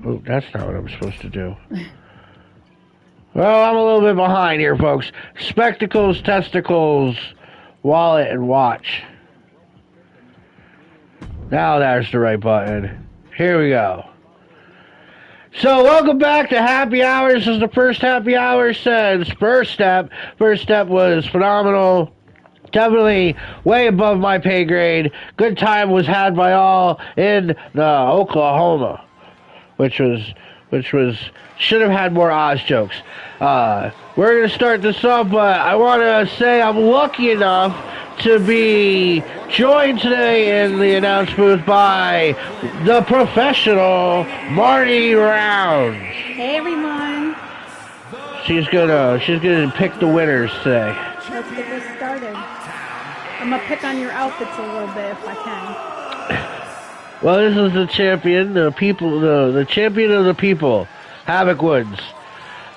Oh, that's not what I'm supposed to do. Well, I'm a little bit behind here, folks. Spectacles, testicles, wallet, and watch. Now there's the right button. Here we go. So, welcome back to Happy Hour. This is the first Happy Hour since First Step. First Step was phenomenal. Definitely way above my pay grade. Good time was had by all in Oklahoma, which should have had more Oz jokes. We're gonna start this off, but I want to say I'm lucky enough to be joined today in the announce booth by the professional Marty Rounds. Hey everyone. She's gonna pick the winners today. Let's get this started. I'm gonna pick on your outfits a little bit if I can. Well, this is the champion, the champion of the people, Havoc Woods,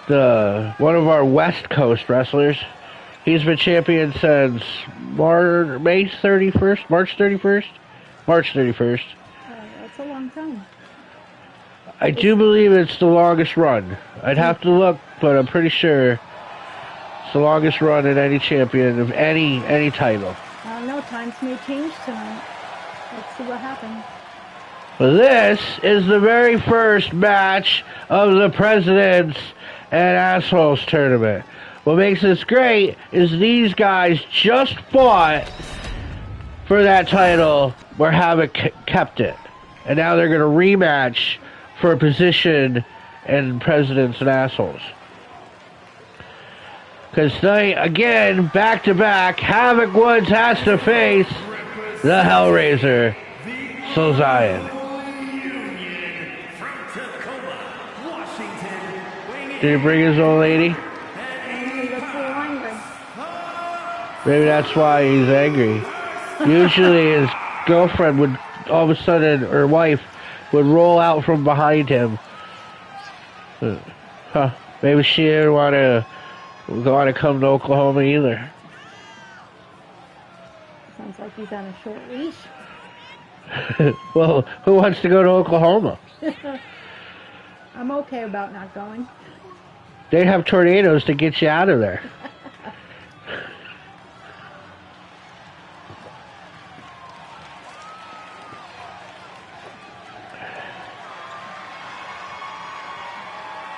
one of our West Coast wrestlers. He's been champion since March 31st. That's a long time. I do believe it's the longest run. I'd have to look, but I'm pretty sure it's the longest run in any champion of any title. I don't know, times may change tonight. Let's see what happens. This is the very first match of the Presidents and Assholes tournament. What makes this great is these guys just fought for that title where Havoc kept it. And now they're going to rematch for a position in Presidents and Assholes. Because tonight, again, back-to-back, Havoc Woods has to face the Hellraiser, Soul Zion. Did he bring his old lady? Maybe that's why he's angry. Usually his girlfriend would, all of a sudden, or wife, would roll out from behind him. Maybe she didn't want to come to Oklahoma either. Sounds like he's on a short leash. Well, who wants to go to Oklahoma? I'm okay about not going. They have tornadoes to get you out of there.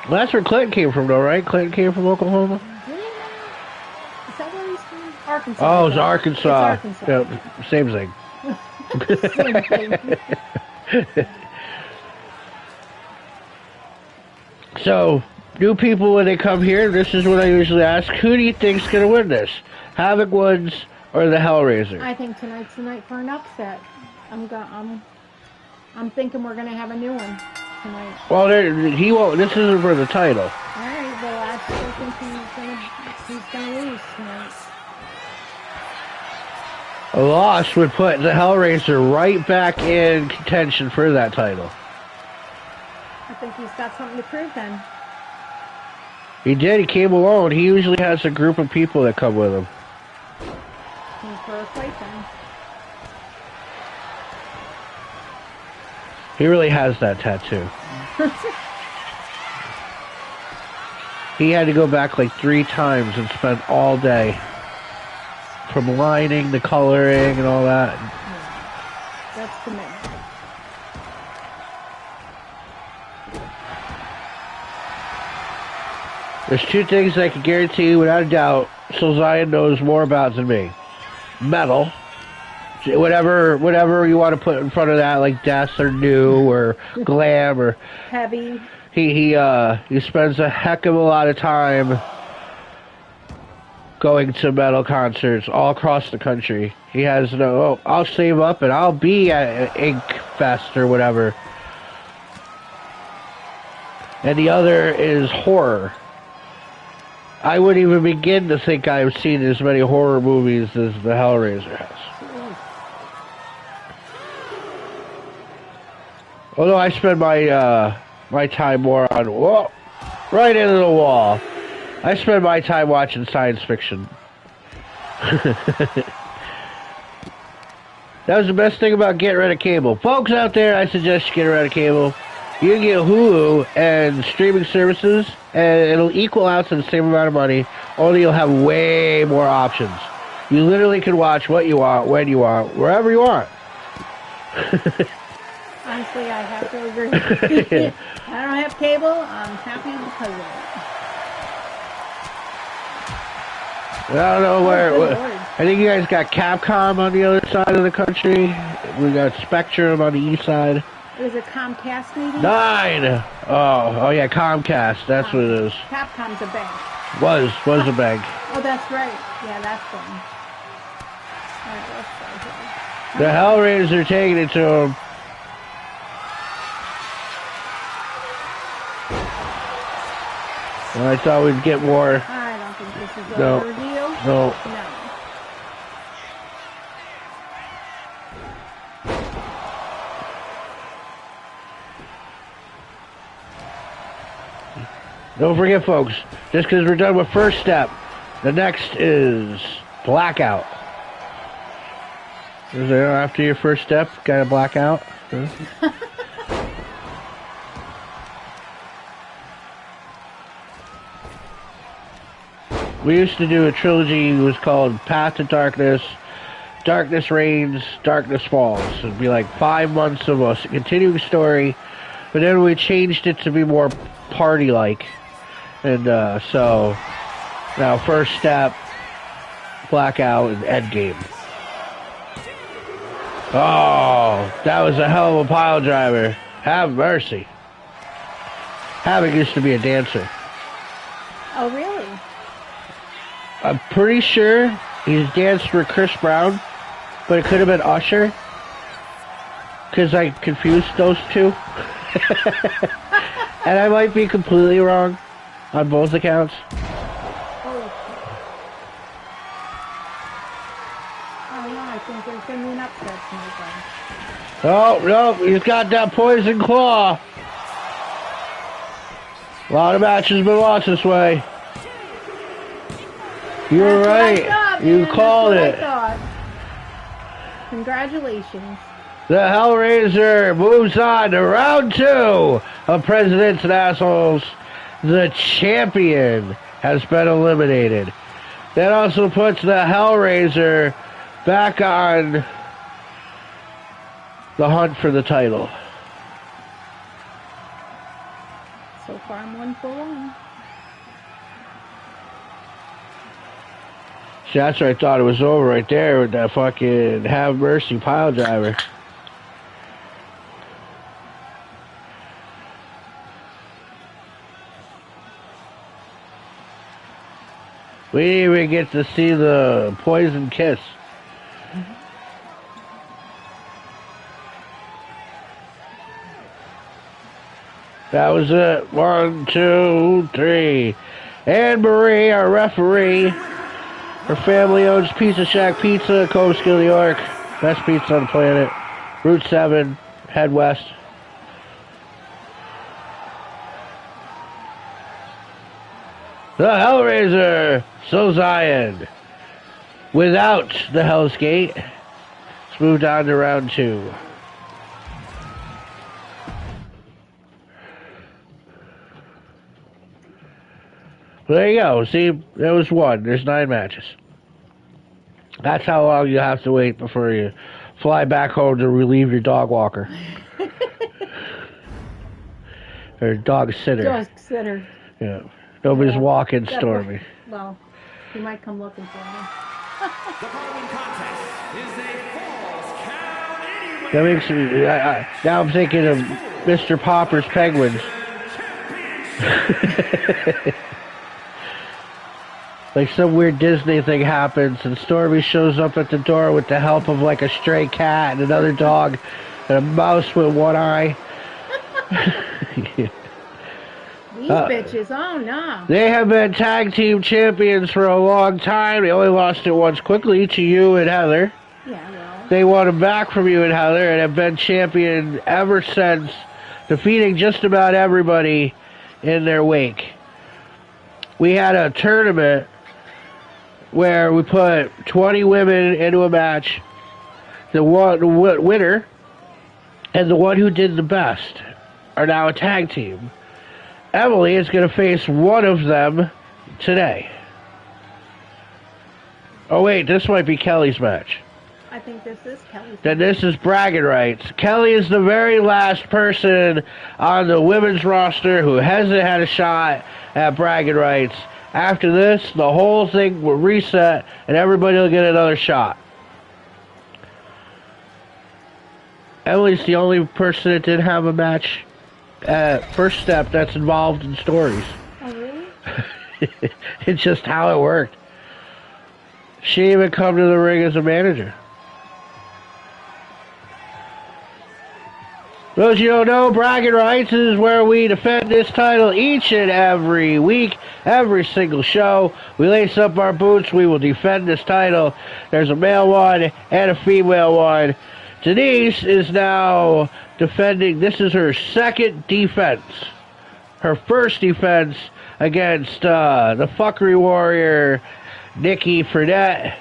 Well, that's where Clinton came from, though, right? Clinton came from Oklahoma? Yeah. Is that where he's from? Arkansas. Oh, it's Arkansas. It's Arkansas. Yeah, same thing. Same thing. So, new people, when they come here, this is what I usually ask. Who do you think's going to win this? Havoc Woods or the Hellraiser? I think tonight's the night for an upset. I'm thinking we're going to have a new one tonight. Well, he won't. This isn't for the title. All right, well, I still think he's gonna lose tonight. A loss would put the Hellraiser right back in contention for that title. I think he's got something to prove then. He did. He came alone. He usually has a group of people that come with him. He's for a fight then. He really has that tattoo. He had to go back like 3 times and spend all day from lining, the coloring, and all that. That's commitment. There's 2 things I can guarantee you without a doubt Soul Zion knows more about than me. Metal. Whatever you want to put in front of that, like death or new or glam or Heavy. He spends a heck of a lot of time going to metal concerts all across the country. He has I'll save up and I'll be at Ink Fest or whatever. And the other is horror. I wouldn't even begin to think I've seen as many horror movies as the Hellraiser has. Although I spend my time more on right into the wall. I spend my time watching science fiction. That was the best thing about getting rid of cable. Folks out there, I suggest you get rid of cable. You can get Hulu and streaming services, and it'll equal out to the same amount of money, only you'll have way more options. You literally can watch what you want, when you want, wherever you want. Honestly, I have to agree. I don't have cable. I'm happy because of it. I don't know where. good Lord. I think you guys got Capcom on the other side of the country. We got Spectrum on the east side. Is it Comcast maybe? 9. Oh yeah, Comcast. That's what it is. Capcom's a bank. Was a bank. Oh, that's right. Yeah, that's the one. All right, let's go here. The Hellraiser taking it to him. Well, I thought we'd get more. I don't think this is No. a reveal. No. No. Don't forget, folks, just because we're done with first step, the next is blackout. Is there after your first step, got a blackout? Huh? We used to do a trilogy. It was called Path to Darkness, Darkness Reigns, Darkness Falls. It'd be like 5 months of a continuing story, but then we changed it to be more party-like. And so now first step, blackout, and endgame. Oh, that was a hell of a pile driver. Have mercy. Havoc used to be a dancer. Oh, really? I'm pretty sure he's danced for Chris Brown, but it could have been Usher. Because I confused those two. And I might be completely wrong on both accounts. Oh, no, I think there's going to be an upset tonight. Oh, no, he's got that poison claw. A lot of matches been lost this way. You were right. You called it. That's what I thought. Congratulations. The Hellraiser moves on to round 2 of Presidents and Assholes. The champion has been eliminated. That also puts the Hellraiser back on the hunt for the title. So far, I'm 1 for 1. See, that's where I thought it was over right there with that fucking Have Mercy pile driver. We didn't even get to see the poison kiss. That was it. 1, 2, 3. Anne Marie, our referee. Her family owns Pizza Shack Pizza, Coastal, New York. Best pizza on the planet. Route 7, head west. The Hellraiser, So Zion. Without the Hell's Gate. Let's move on to round 2. Well, there you go. See, there was 1. There's 9 matches. That's how long you have to wait before you fly back home to relieve your dog walker. Or dog sitter. Dog sitter. Yeah. Nobody's Yeah, walking that- Stormy. Well, he might come looking for me. The following contest is a Falls Count Anywhere. That makes me, now I'm thinking of Mr. Popper's Penguins. Like some weird Disney thing happens and Stormy shows up at the door with the help of like a stray cat and another dog and a mouse with 1 eye. These bitches, oh no. They have been tag team champions for a long time. They only lost it once quickly to you and Heather. Yeah, well. They won them back from you and Heather and have been champion ever since, defeating just about everybody in their wake. We had a tournament where we put 20 women into a match. The winner and the one who did the best are now a tag team. Emily is going to face one of them today. Oh wait, this might be Kelly's match. I think this is Kelly's. Then this is bragging rights. Kelly is the very last person on the women's roster who hasn't had a shot at bragging rights. After this, the whole thing will reset and everybody will get another shot. Emily's the only person that didn't have a match at First Step that's involved in stories. Oh, really? It's just how it worked. She didn't even come to the ring as a manager. Those you don't know, bragging rights is where we defend this title each and every week, every single show. We lace up our boots, we will defend this title. There's a male one and a female one. Denise is now defending, this is her second defense. Her first defense against the fuckery warrior, Nikki Fredette.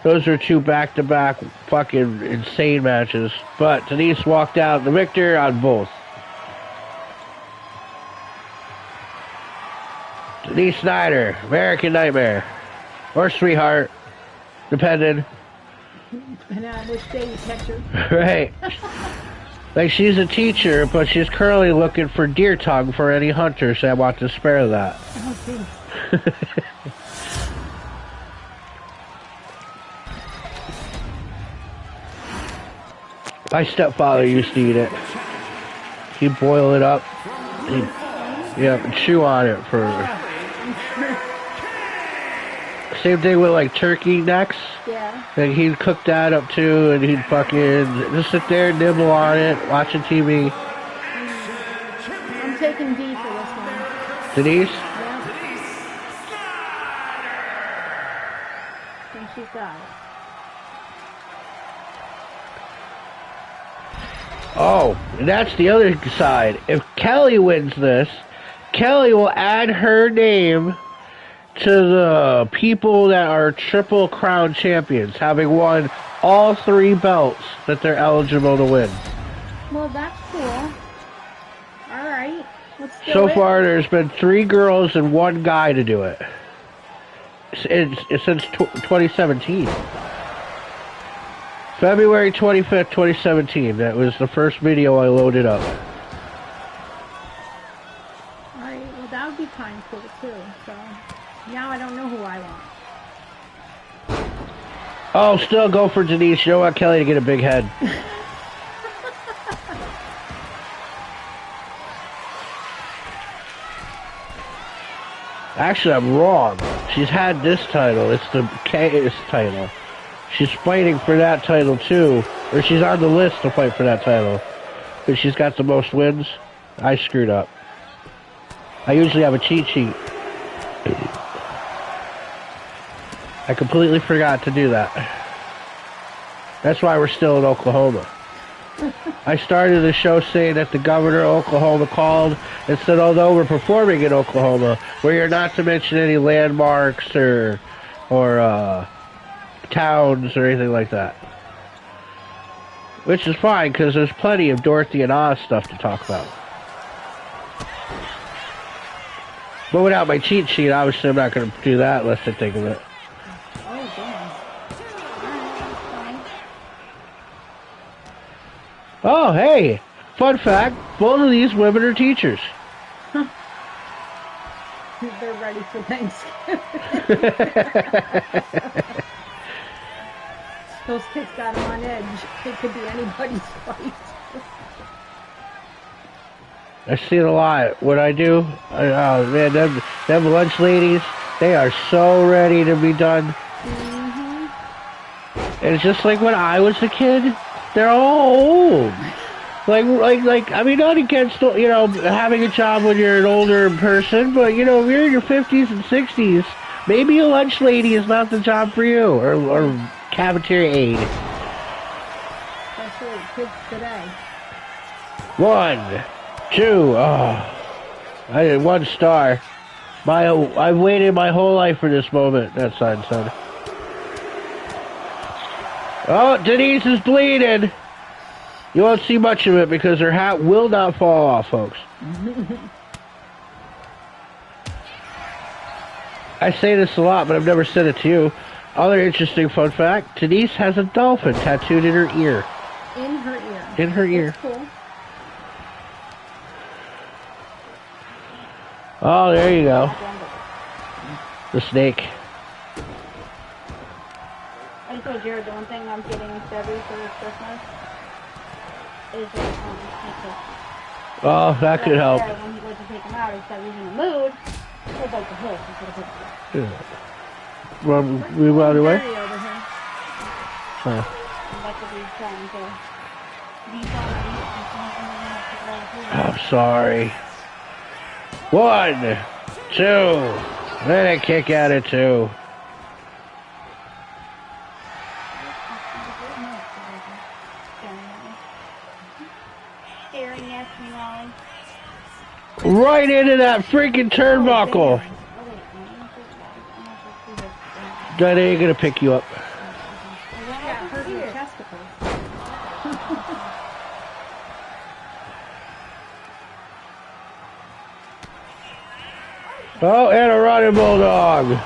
Those are two back-to-back fucking insane matches. But Denise walked out the victor on both. Denise Snyder, American Nightmare. Or Sweetheart. Depending. And which day you catch her. Right. Like she's a teacher, but she's currently looking for deer tongue for any hunters that want to spare that. Oh, geez. My stepfather used to eat it. He'd boil it up. And chew on it for... Same thing with like turkey necks. Yeah. Like he'd cook that up too, and he'd fucking just sit there and nibble on it, watching TV. I'm taking D for this one. Denise? Yeah. I think she's got it. Oh, and that's the other side. If Kelly wins this, Kelly will add her name to the people that are Triple Crown champions, having won all 3 belts that they're eligible to win. Well, that's cool. Alright, let's do So it. far, there's been 3 girls and 1 guy to do it. It's since 2017. February 25th, 2017. That was the first video I loaded up. Alright, well that would be kind of cool too, so now I don't know who I want. Oh, still go for Denise. You don't want Kelly to get a big head. Actually, I'm wrong. She's had this title. It's the KS title. She's fighting for that title too. Or she's on the list to fight for that title. But she's got the most wins. I screwed up. I usually have a cheat sheet. I completely forgot to do that. That's why we're still in Oklahoma. I started the show saying that the governor of Oklahoma called and said, although we're performing in Oklahoma, we're not to mention any landmarks or towns or anything like that. Which is fine, because there's plenty of Dorothy and Oz stuff to talk about. But without my cheat sheet, obviously I'm not going to do that unless I think of it. Oh, damn. Alright, that's Oh, hey! Fun fact, both of these women are teachers. fine. They're ready for Thanksgiving. Those kids got them on edge. It could be anybody's fight. I see it a lot. What I do, oh man, them lunch ladies, they are so ready to be done. Mm-hmm. And it's just like when I was a kid, they're all old. Like, I mean, not against, you know, having a job when you're an older person, but, you know, if you're in your 50s and 60s, maybe a lunch lady is not the job for you, or cafeteria aide. Especially kids today. 1, 2, oh, I did 1 star. I've waited my whole life for this moment. That sign said. Oh, Denise is bleeding. You won't see much of it because her hat will not fall off, folks. I say this a lot, but I've never said it to you. Other interesting fun fact, Denise has a dolphin tattooed in her ear. In her ear. In her ear. That's cool. Oh, there you go. The snake. I told Jared the one thing I'm getting Debbie for this Christmas is like Oh, that could help. when he goes to take him out, instead of he's in the mood, he'll bite the hook instead of hit the Well, we run away? Dirty over here. Huh. And that's what he's trying to be fun. I'm sorry. 1, 2. Then a kick out of 2. Staring at me, Molly. Right into that freaking turnbuckle. That ain't gonna pick you up. Yeah, hurt your testicles. Oh, and a running bulldog.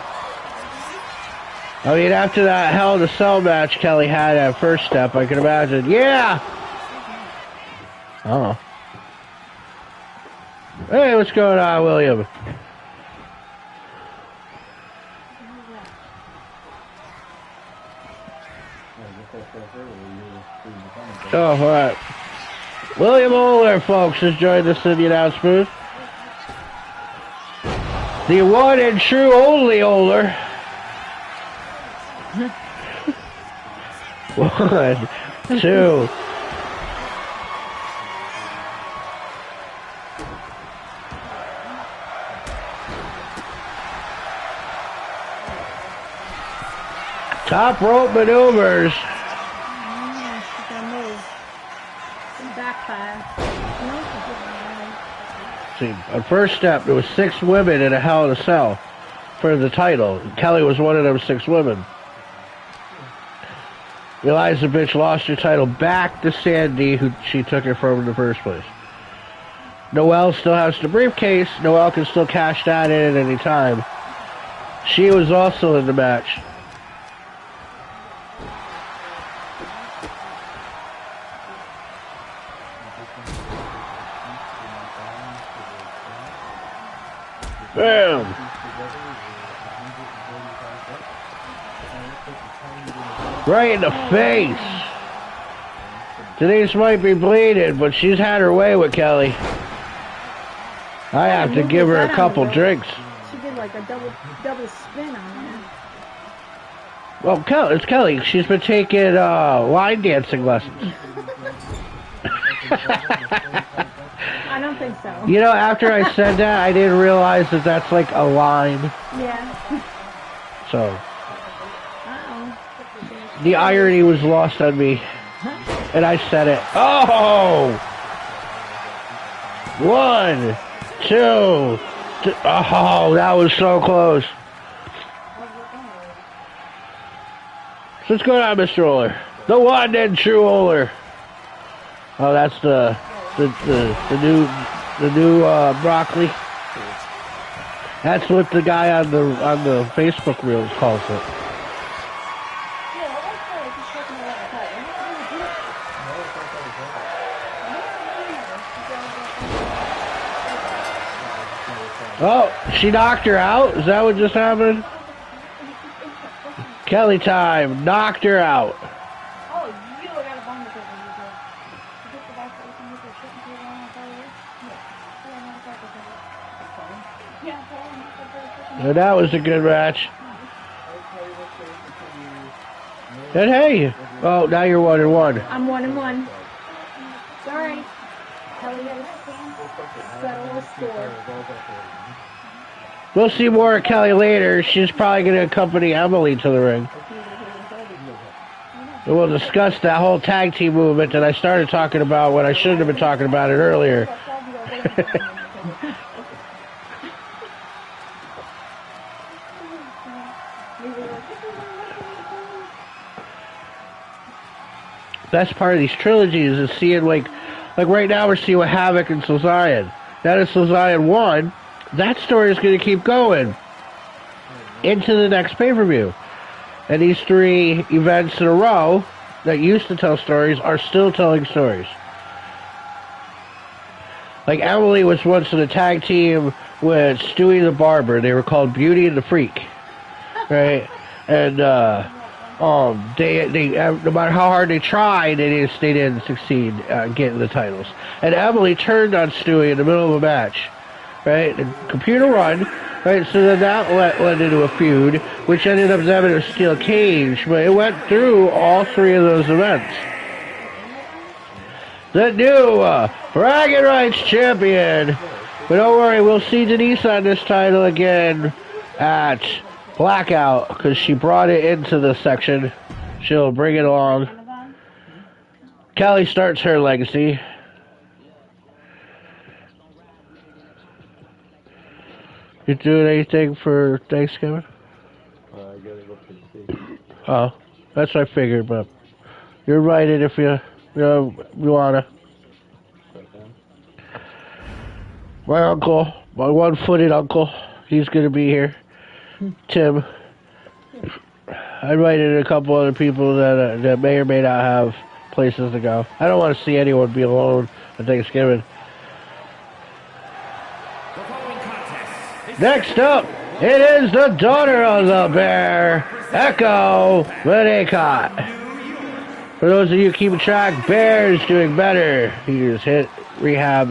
I mean, after that Hell in a Cell match Kelly had at First Step, I can imagine. Yeah! Oh. Hey, what's going on, William? Oh, all right. William Oler, folks, has joined us in the announce booth. The one and true only Oler. 1, 2. Top rope maneuvers. Backfire. See, on First Step, there was 6 women in a Hell in a Cell for the title. Kelly was one of them 6 women. Eliza Bitch lost her title back to Sandy, who she took it from in the first place. Noelle still has the briefcase. Noelle can still cash that in at any time. She was also in the match. Bam! Right in the face. Denise might be bleeding, but she's had her way with Kelly. I have to give her a couple drinks. She did like a double spin on her. Well, it's Kelly. She's been taking line dancing lessons. I don't think so. You know, after I said that, I didn't realize that that's like a line. Yeah. So, Uh-oh. the irony was lost on me. And I said it. Oh! 1, 2. Oh, that was so close. So what's going on, Mr. Oler? The one and true Oler. Oh, that's the new broccoli. That's what the guy on the Facebook reels calls it. Oh, she knocked her out? Is that what just happened? Kelly time, knocked her out. Oh, you got a bone to pick with you, girl. You get the box that we can use for chicken table on the fire? Yeah. And that was a good match. And hey, oh, now you're 1-1. I'm 1-1. Sorry. Kelly had a settle the score. We'll see more of Kelly later. She's probably going to accompany Emily to the ring. And we'll discuss that whole tag team movement that I started talking about when I shouldn't have been talking about it earlier. best part of these trilogies is seeing like right now we're seeing what Havoc and Silzion. Now that Silzion won, that story is going to keep going into the next pay-per-view. And these 3 events in a row that used to tell stories are still telling stories. Like Emily was once in a tag team with Stewie the Barber. They were called Beauty and the Freak, right? And they no matter how hard they tried, they didn't succeed getting the titles. And Emily turned on Stewie in the middle of a match, right? The computer run, right? So then that led into a feud, which ended up having a steel cage, but it went through all 3 of those events. The new bragging rights champion. But don't worry, we'll see Denise on this title again at Blackout, because she brought it into the section. She'll bring it along. Kelly starts her legacy. You doing anything for Thanksgiving? I gotta go for the steak. Oh, that's what I figured, but you're invited if you wanna. My uncle, my one-footed uncle, he's gonna be here. Tim. I invited a couple other people that may or may not have places to go. I don't want to see anyone be alone on Thanksgiving. Next up, it is the daughter of the Bear, Echo Medicott. For those of you keeping track, Bear is doing better. He is heading to rehab,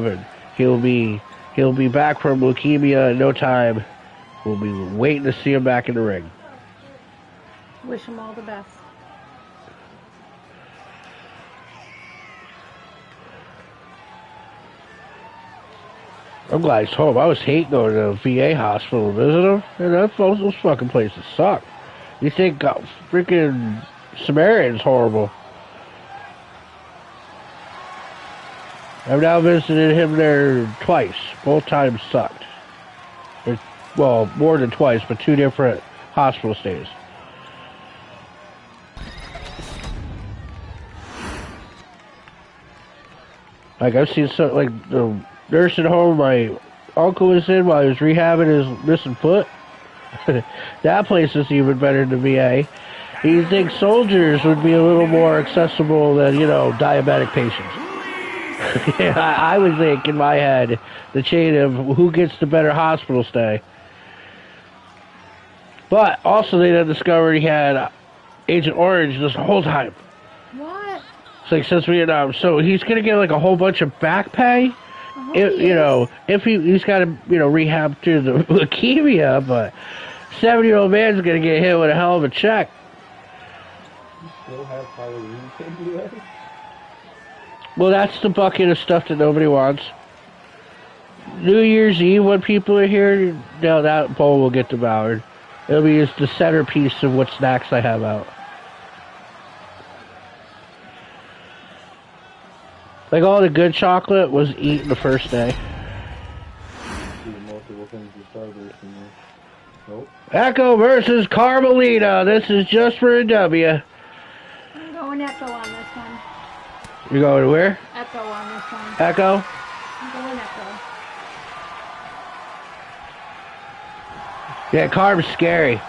and he'll be back from leukemia in no time. We'll be waiting to see him back in the ring. Wish him all the best. I'm glad he's home. I was hating going to the VA hospital to visit him, and those fucking places suck. You think freaking Samaritan's horrible. I've now visited him there twice. Both times sucked. Well, more than twice, but 2 different hospital stays. Like, I've seen some, like, the nursing home my uncle was in while he was rehabbing his missing foot. That place is even better than the VA. You'd think soldiers would be a little more accessible than, diabetic patients. I would think in my head the chain of who gets the better hospital stay. But also they then discovered he had Agent Orange this whole time. What? It's like since Vietnam, so he's gonna get like a whole bunch of back pay. If he's got to rehab through the leukemia, but 70-year-old man's gonna get hit with a hell of a check. You still have Halloween candy left? Well, that's the bucket of stuff that nobody wants. New Year's Eve, when people are here, now that bowl will get devoured. It'll be just the centerpiece of what snacks I have out. Like all the good chocolate was eaten the first day. Nope. Echo versus Carmelita. This is just for a W. I'm going Echo on this one. You're going to where? Echo on this one. Echo? I'm going Echo. Yeah, Carm's scary.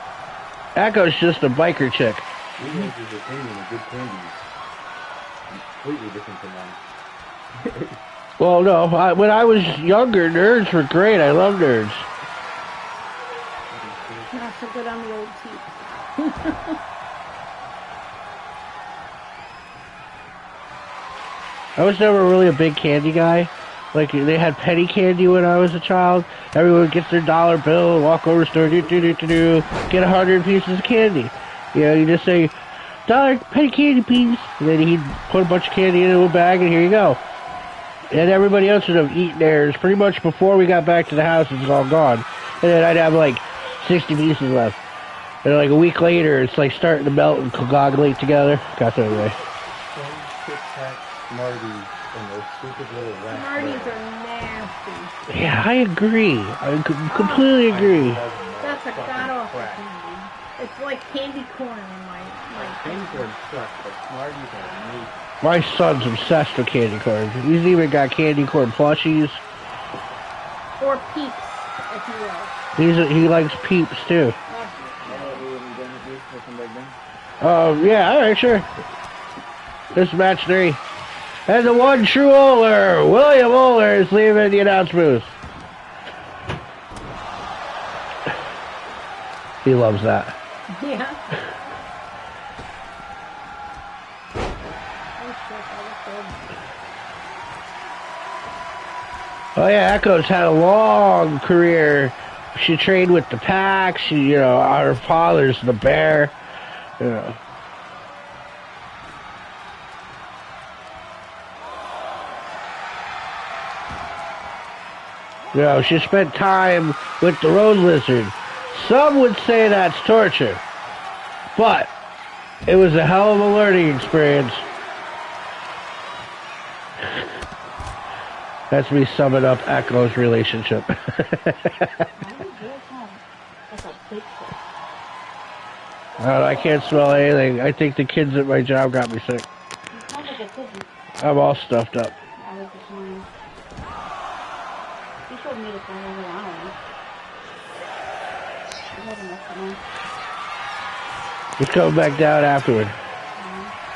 Echo's just a biker chick. You guys is a thing and a good candy. Completely different from mine. Well, no. When I was younger, nerds were great. I love nerds. Not so good on the old teeth. I was never really a big candy guy. Like, they had penny candy when I was a child. Everyone gets their dollar bill, walk over to the store, get 100 pieces of candy. You just say, $1 penny candy, please. And then he'd put a bunch of candy in a little bag, and here you go. And everybody else would have eaten theirs pretty much before we got back to the house. It was all gone. And then I'd have like 60 pieces left. And like a week later, it's like starting to melt and coagulate together. Got that away. Smarties and those stupid little rats. Smarties are nasty. Yeah, I agree. I completely agree. That's a god awful candy. It's like candy corn in my Candy corn sucks, but Smarties are neat. My son's obsessed with candy corn. He's even got candy corn plushies. or peeps, if you will. He likes Peeps too. Yeah, alright, sure. This is match 3. And the one true Oler, William Oler, is leaving the announce booth. He loves that. Yeah. Oh yeah, Echo's had a long career. She trained with the Pack. She, her father's the Bear. She spent time with the Road Lizard. Some would say that's torture, but it was a hell of a learning experience. That's me summing up Echo's relationship. I can't smell anything. I think the kids at my job got me sick. I'm all stuffed up. He's coming back down afterward.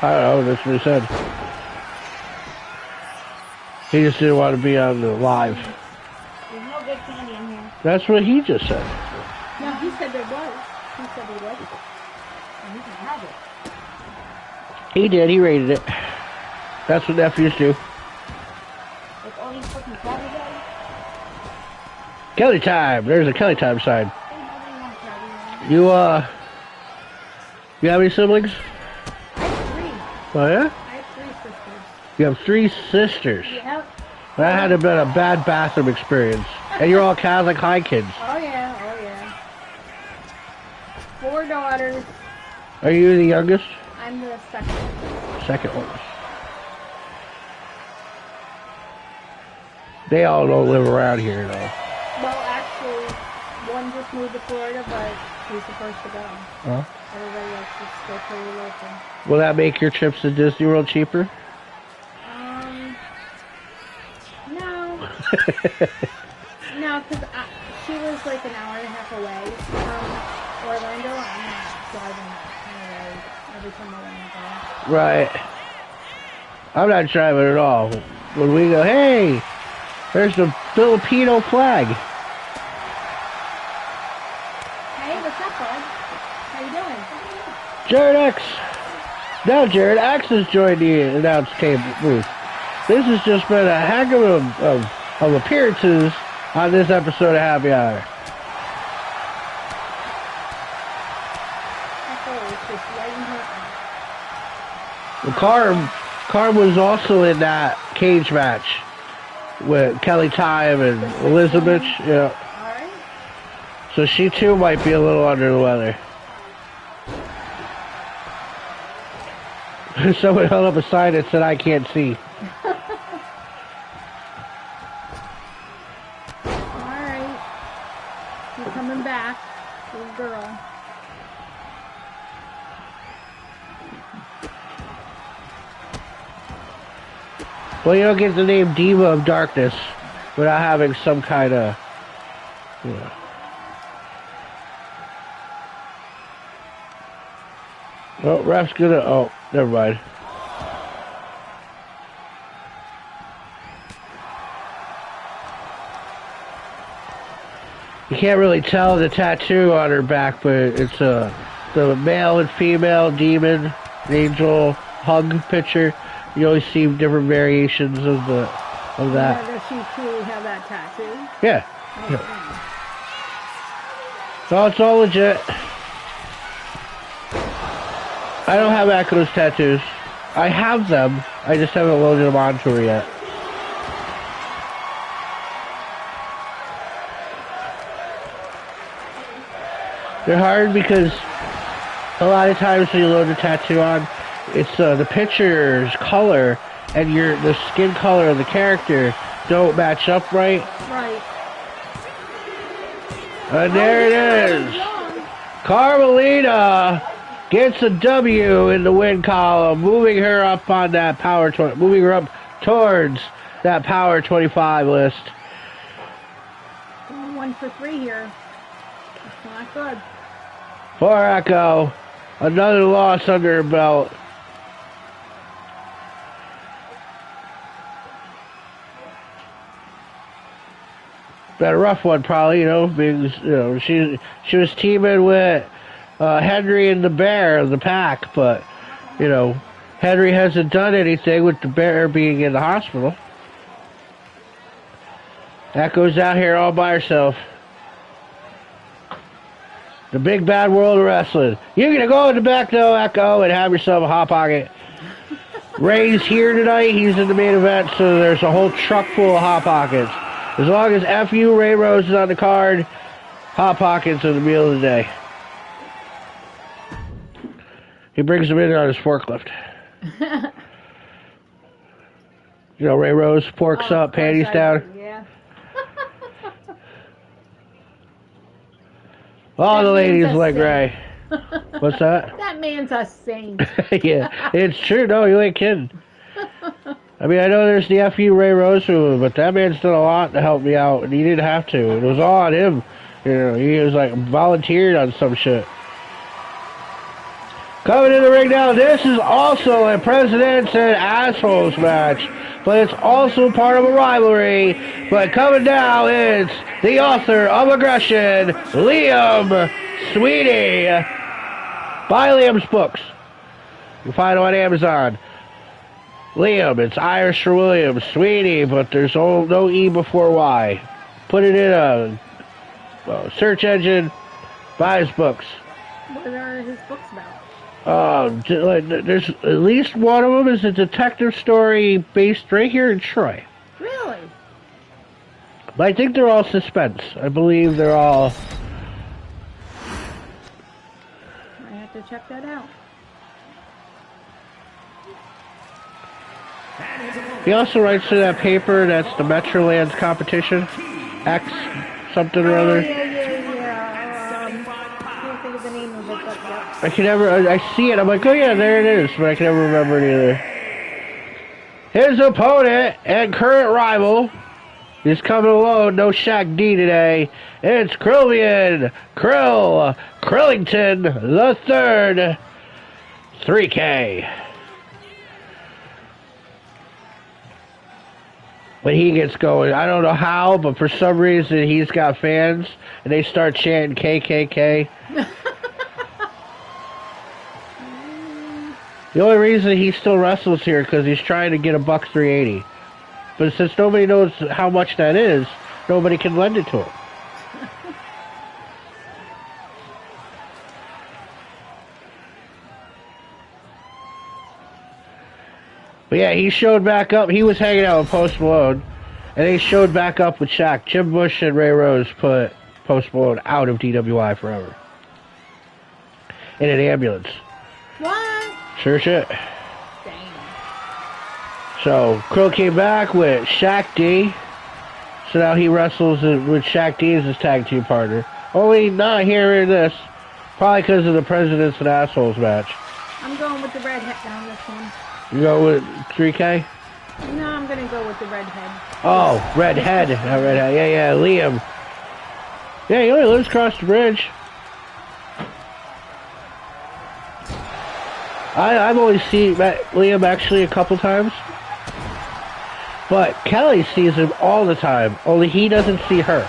I don't know, that's what he said. He just didn't want to be on the live. There's no good candy in here. That's what he just said. No, he said there was. He said he liked it. And you can have it. He did, he rated it. That's what nephews do. With all these fucking Krabby Patties. Kelly time! There's a Kelly time sign. Ain't nobody want Krabby Patties. You have any siblings? I have 3. Oh yeah? I have 3 sisters. You have 3 sisters. Yep. That had to have been a bad bathroom experience. And you're all Catholic high kids. Oh yeah, oh yeah. 4 daughters. Are you the youngest? I'm the second. Second one. They all don't live around here though. Well, actually, one just moved to Florida, but he's the first to go. Huh? Everybody else is still pretty local. Will that make your trips to Disney World cheaper? No. No, because she was like an hour and a half away from Orlando. I'm not driving anyway every time I want to go. Right. I'm not driving at all. When we go, hey, there's the Filipino flag. Hey, what's up, bud? How you doing? Jared X. Now Jared X has joined the announce table booth. This has just been a heck of appearances on this episode of Happy Hour. Echo is just lighting her up. Carm was also in that cage match with Kelly Time and Elizabeth. Yeah. Alright. So she too might be a little under the weather. Someone held up a sign that said, "I can't see." Alright. You're coming back, little girl. Well, you don't get the name Diva of Darkness without having some kind of, Oh, ref's gonna. Oh, never mind. You can't really tell the tattoo on her back, but it's the male and female demon, angel hug picture. You always see different variations of that. Yeah, does she truly have that tattoo? Yeah. Okay. So it's all legit. I don't have Echo's tattoos. I have them. I just haven't loaded them onto her yet. They're hard because a lot of times when you load a tattoo on, it's the picture's color and the skin color of the character don't match up right. Right. And there it is. Carmelita gets a W in the win column, moving her up on that moving her up towards that Power 25 list. Going 1 for 3 here. That's not good. For Echo, another loss under her belt. Been a rough one, probably, because she was teaming with Henry and the Bear, the Pack, but Henry hasn't done anything with the Bear being in the hospital. Echo's out here all by herself. The big bad world of wrestling. You're gonna go in the back though, Echo, and have yourself a hot pocket. Ray's here tonight. He's in the main event, so there's a whole truck full of hot pockets. As long as FU Ray Rose is on the card, hot pockets are the meal of the day. He brings them in on his forklift. Ray Rose, forks up, panties down. Yeah. All the ladies man's a like saint. Ray. What's that? That man's a saint. Yeah, it's true. No, you ain't kidding. I mean, I know there's the FU Ray Rose movement, but that man's done a lot to help me out, and he didn't have to. It was all on him. He was like volunteered on some shit. Coming in the ring now, this is also a Presidents and Assholes match, but it's also part of a rivalry. But coming now is the author of Aggression, Liam Sweetie. Buy Liam's books. You can find them on Amazon. Liam, it's Irish for William. Sweetie, but there's no E before Y. Put it in a search engine. Buy his books. What are his books about? There's at least one of them is a detective story based right here in Troy. Really? But I think they're all suspense. I believe they're all... I have to check that out. He also writes to that paper that's the Metrolands competition. X something or other. Yeah. I can't think of the name of it, but yeah. I see it. I'm like, oh yeah, there it is. But I can never remember it either. His opponent and current rival is coming alone. No Shaq D today. It's Krillian Krillington the third. 3K. When he gets going, I don't know how, but for some reason he's got fans, and they start chanting KKK. The only reason he still wrestles here because he's trying to get a buck 380. But since nobody knows how much that is, nobody can lend it to him. But yeah, he showed back up. He was hanging out with Post Malone, and they showed back up with Shaq. Jim Bush and Ray Rose put Post Malone out of DWI forever. In an ambulance. What? Sure shit. Dang. So, Krill came back with Shaq D. So now he wrestles with Shaq D as his tag team partner. Only not here in this. Probably because of the Presidents and Assholes match. I'm going with the red head on this one. You go with 3K? No, I'm going to go with the red head. Oh, redhead. Not redhead. Yeah, Liam. Yeah, he only lives across the bridge. I've only seen Liam actually a couple times. But Kelly sees him all the time. Only he doesn't see her.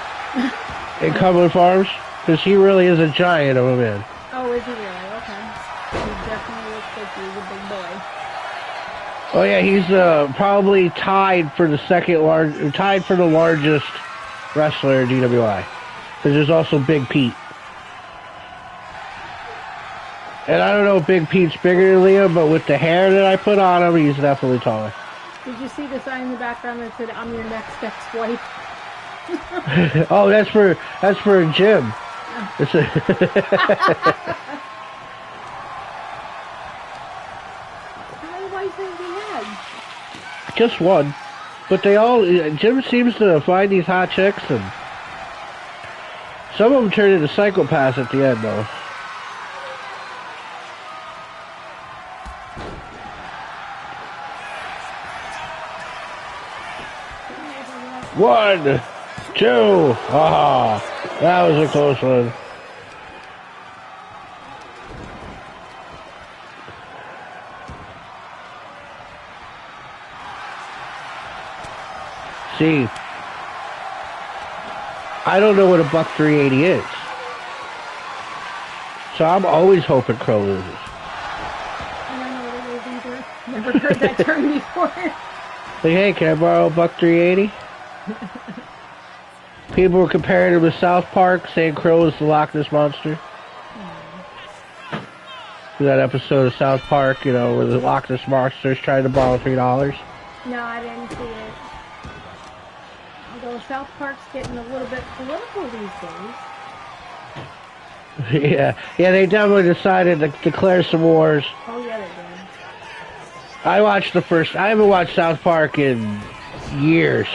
In Cumberland Farms. Because he really is a giant of a man. Oh, is he really? Okay. He definitely looks like he's a big boy. Oh yeah, he's probably tied for the largest wrestler in DWI. Because there's also Big Pete. And I don't know if Big Pete's bigger than Liam, but with the hair that I put on him, he's definitely taller. Did you see the sign in the background that said, "I'm your next ex-wife"? Oh, that's for a gym. It's a How many wives has he had? just one. But Jim seems to find these hot chicks, and some of them turn into psychopaths at the end, though. 1, 2. Ah, that was a close one. See, I don't know what a buck 380 is. So I'm always hoping Crow loses. I don't know what it is either. Never heard that term before. Like, hey, can I borrow a buck 380? People were comparing him to South Park, saying Crow is the Loch Ness Monster. That episode of South Park, you know, where the Loch Ness Monster's trying to borrow $3. No, I didn't see it. Although South Park's getting a little bit political these days. Yeah, they definitely decided to declare some wars. Oh yeah, they did. I haven't watched South Park in years.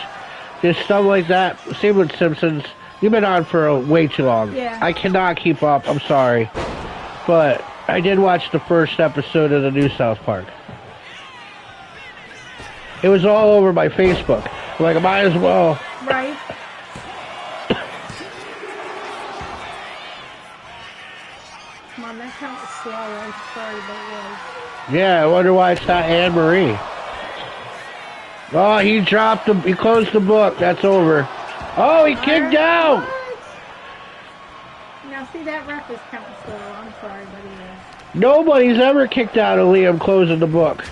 Just stuff like that. Same with Simpsons. You've been on for way too long. Yeah. I cannot keep up. I'm sorry. But I did watch the first episode of the new South Park. It was all over my Facebook. I'm like, I might as well. Right. Come on, that count was slow when it started, but it was. Yeah, I wonder why it's not Anne Marie. Oh, he dropped the. He closed the book. That's over. Oh, he kicked out. Now, see, that ref is counting slow. I'm sorry, but he is. Nobody's ever kicked out of Liam closing the book.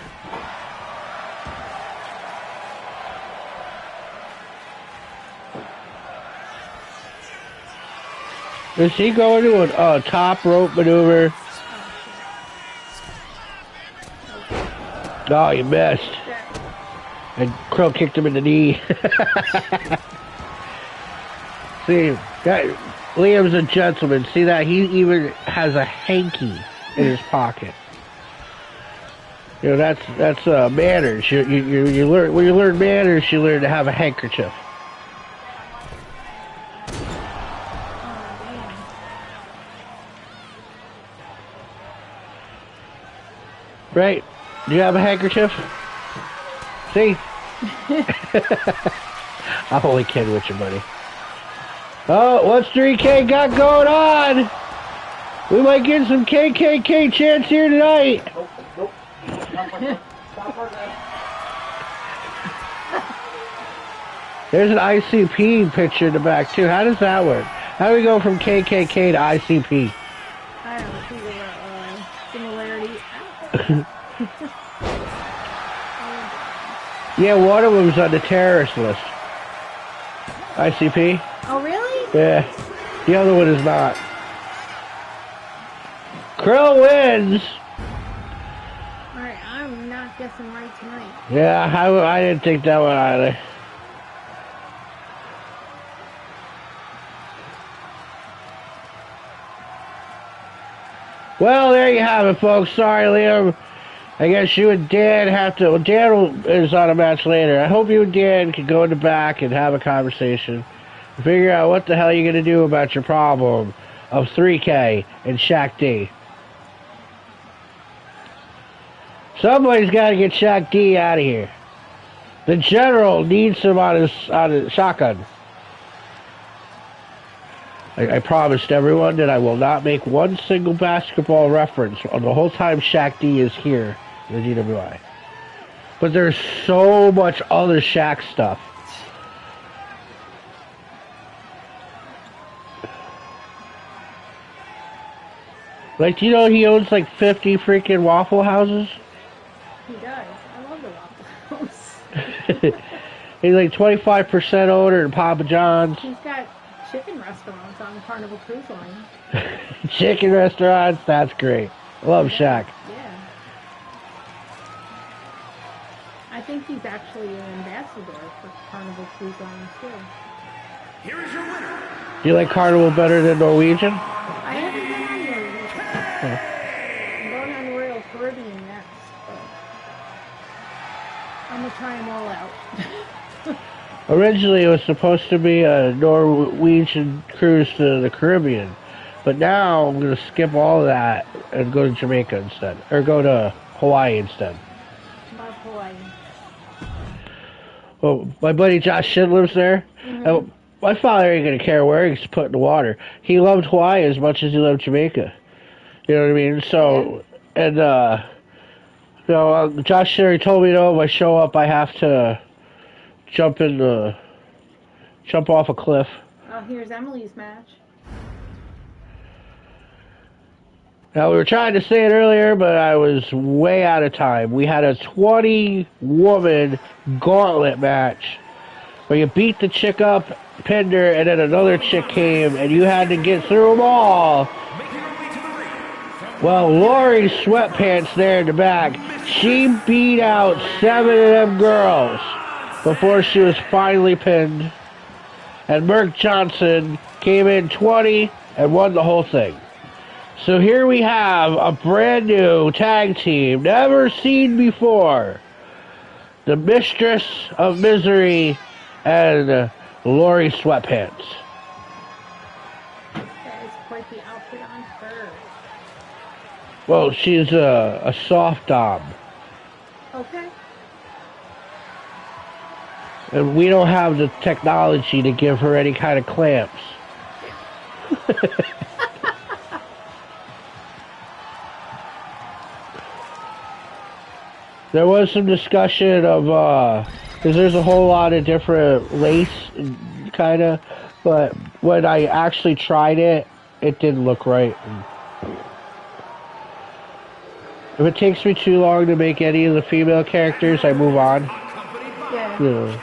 Is he going to a top rope maneuver? Oh, you missed. And Crow kicked him in the knee. See, Liam's a gentleman. See that? He even has a hanky in his pocket. You know, that's manners. You learn, when you learn manners, you learn to have a handkerchief. Right? Do you have a handkerchief? See? I'm only kidding with you, buddy. Oh, what's 3K got going on? We might get some KKK chants here tonight. Nope. There's an ICP picture in the back, too. How does that work? How do we go from KKK to ICP? I don't see the similarity. Yeah, one of them's on the terrorist list. ICP? Oh, really? Yeah. The other one is not. Crow wins! Alright, I'm not guessing right tonight. Yeah, I didn't think that one either. Well, there you have it, folks. Sorry, Liam. I guess you and Dan have to... Well, Dan is on a match later. I hope you and Dan can go in the back and have a conversation. Figure out what the hell you're going to do about your problem of 3K and Shaq D. Somebody's got to get Shaq D out of here. The general needs him on his shotgun. I promised everyone that I will not make one single basketball reference on the whole time Shaq D is here in the DWI. But there's so much other Shaq stuff. Like, do you know he owns like 50 freaking Waffle Houses? He does. I love the Waffle House. He's like 25% owner in Papa John's. He's got chicken restaurants on the Carnival Cruise Line. Chicken restaurants, that's great. Love Shaq. Yeah. I think he's actually an ambassador for Carnival Cruise Lines too. Here is your winner. Do you like Carnival better than Norwegian? I haven't been on Norwegian. I'm going on Royal Caribbean next. But I'm gonna try them all out. Originally, it was supposed to be a Norwegian cruise to the Caribbean, but now I'm going to skip all of that and go to Jamaica instead, or go to Hawaii instead. About Hawaii. Well, my buddy Josh Shin lives there. And my father ain't gonna care where he's put in the water. He loved Hawaii as much as he loved Jamaica. You know what I mean? So, and Josh Sherry told me, if I show up, I have to jump off a cliff. Oh, here's Emily's match. Now, we were trying to say it earlier, but I was way out of time. We had a 20-woman gauntlet match where you beat the chick up, pinned her, and then another chick came, and you had to get through them all. Well, Lori Sweatpants there in the back, she beat out 7 of them girls before she was finally pinned. And Merk Johnson came in 20 and won the whole thing. So here we have a brand new tag team, never seen before. The Mistress of Misery and Lori Sweatpants. That is quite the outfit on her. Well, she's a soft dom. Okay. And we don't have the technology to give her any kind of clamps. There was some discussion of, because there's a whole lot of different lace, kind of, but when I actually tried it, it didn't look right. If it takes me too long to make any of the female characters, I move on. Yeah. Yeah.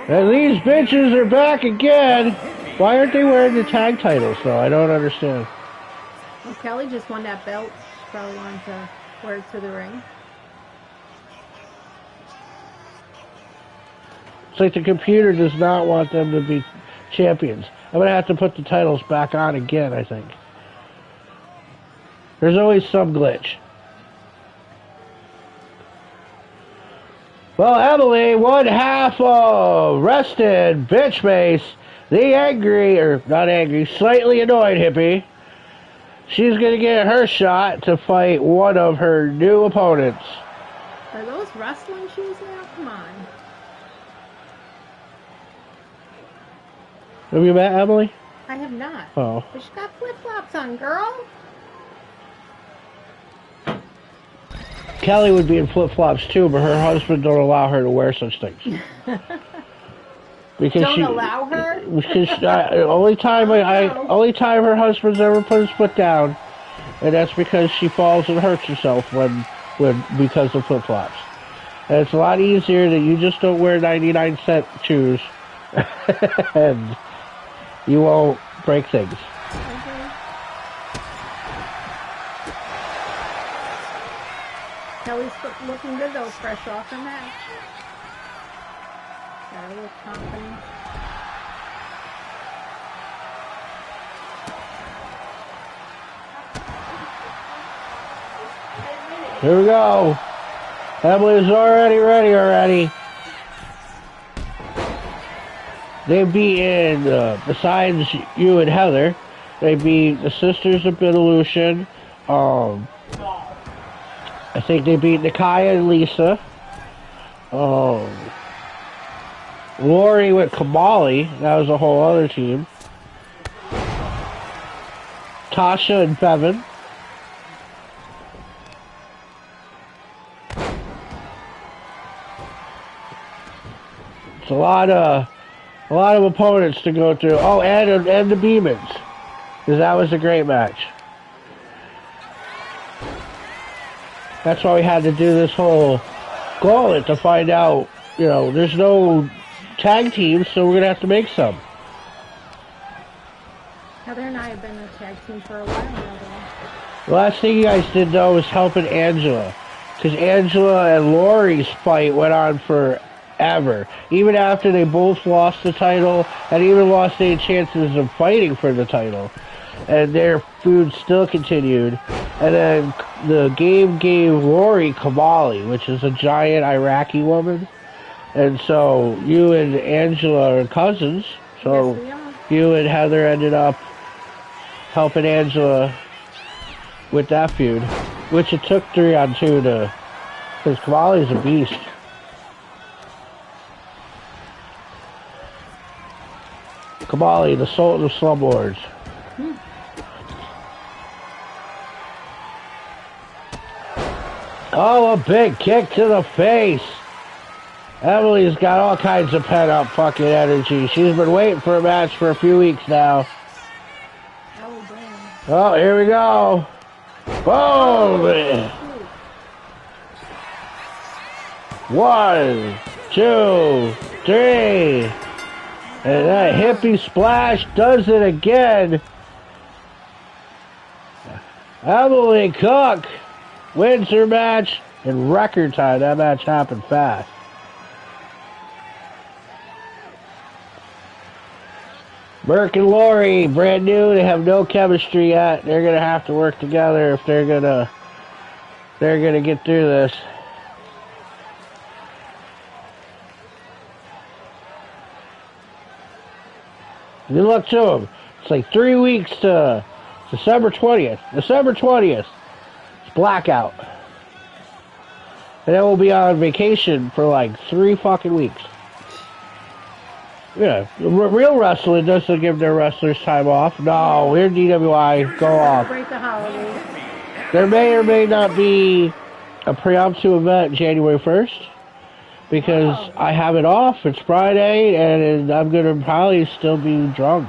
And these bitches are back again. Why aren't they wearing the tag titles, though? I don't understand. Well, Kelly just won that belt. She probably wanted to wear it to the ring. It's like the computer does not want them to be champions. I'm going to have to put the titles back on again, I think. There's always some glitch. Well, Emily, one half of Rested Bitch Mace, the angry, or not angry, slightly annoyed hippie. She's going to get her shot to fight one of her new opponents. Are those wrestling shoes now? Come on. Have you met Emily? I have not. Oh. But she's got flip-flops on, girl. Kelly would be in flip-flops too, but her husband don't allow her to wear such things. Because Don't allow her? Because only time only time her husband's ever put his foot down, and that's because she falls and hurts herself because of flip-flops. And it's a lot easier that you just don't wear 99-cent shoes, and you won't break things. Kelly's looking good though, fresh off her match. Got a little confidence. Here we go. Emily's already ready. They beat besides you and Heather, they beat the Sisters of Benillusion. I think they beat Nakaya and Lisa. Lori with Kamali. That was a whole other team. Tasha and Bevan. It's a lot of opponents to go through. Oh, and the Beemans, because that was a great match. That's why we had to do this whole gauntlet to find out, there's no tag teams, so we're going to have to make some. Heather and I have been a tag team for a while now, though. The last thing you guys did, though, was helping Angela. Because Angela and Lori's fight went on forever. Even after they both lost the title, and even lost any chances of fighting for the title. And their feud still continued. And then the game gave Lori Kamali, which is a giant Iraqi woman. And so you and Angela are cousins. So Yes, we are. you and Heather ended up helping Angela with that feud. Which it took 3-on-2 because Kamali's a beast. Kamali, the Sultan of Slumlords. Oh, a big kick to the face. Emily's got all kinds of pent-up fucking energy. She's been waiting for a match for a few weeks now. Oh, damn. Oh, here we go. Boom! 1, 2, 3. And that hippie splash does it again. Emily Cook wins her match in record time. That match happened fast. Burke and Lori, brand new. They have no chemistry yet. They're gonna have to work together if they're gonna get through this. Good luck to them. It's like 3 weeks to December 20th. December 20th. It's blackout. And then we'll be on vacation for like 3 fucking weeks. Yeah, real wrestling doesn't give their wrestlers time off. No, we're DWI. Go off. Celebrate the holidays. There may or may not be a preemptive event January 1st. Because I have it off. It's Friday, and I'm going to probably still be drunk.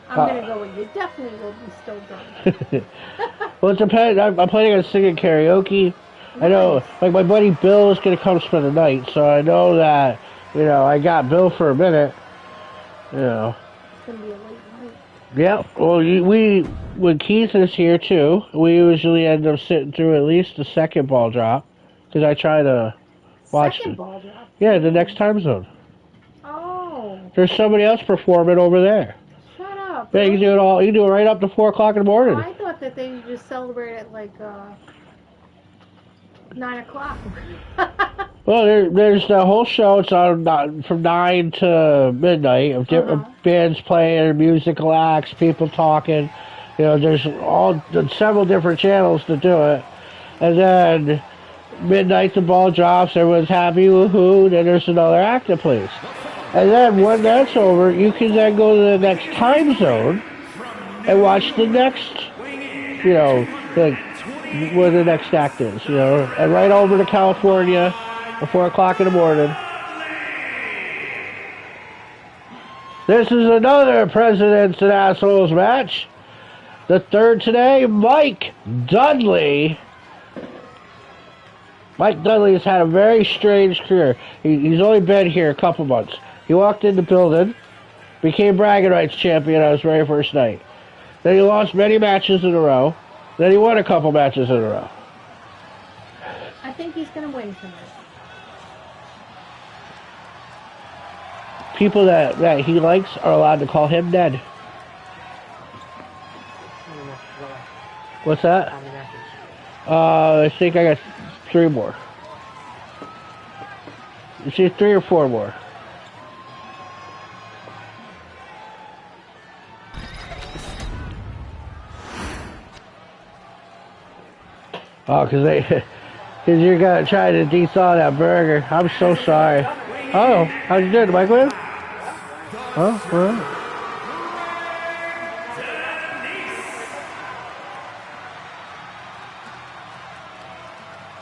I'm going to go with you. Definitely will be still drunk. Well, it depends. I'm planning on singing karaoke. I know, like, my buddy Bill is going to come spend the night, so I know that, you know, I got Bill for a minute. You know. It's going to be a late night. Yeah, well, when Keith is here, too, we usually end up sitting through at least the second ball drop. Because I try to watch Second it. ball drop? Yeah, the next time zone. Oh. There's somebody else performing over there. Shut up. Yeah, you can do it all. You can do it right up to 4 o'clock in the morning. I thought that they just celebrate at like 9 o'clock. Well, there's the whole show. It's on from 9 to midnight of different bands playing, musical acts, people talking. You know, there's several different channels to do it. And then midnight the ball drops, everyone's happy, woohoo. Then there's another act that plays. And then when that's over, you can then go to the next time zone and watch the next, you know, like where the next act is, you know. And right over to California at 4 o'clock in the morning. This is another Presidents and Assholes match. The third today, Mike Dudley. Mike Dudley has had a very strange career. He's only been here a couple months. He walked in the building, became bragging rights champion on his very first night. Then he lost many matches in a row. Then he won a couple matches in a row. I think he's going to win tonight. People that he likes are allowed to call him Ned. What's that? I think I got 3 more. You see 3 or 4 more. Oh, because you're gonna try to de-thaw that burger. I'm so sorry. Oh, how'd you do it, Mike? Oh, well.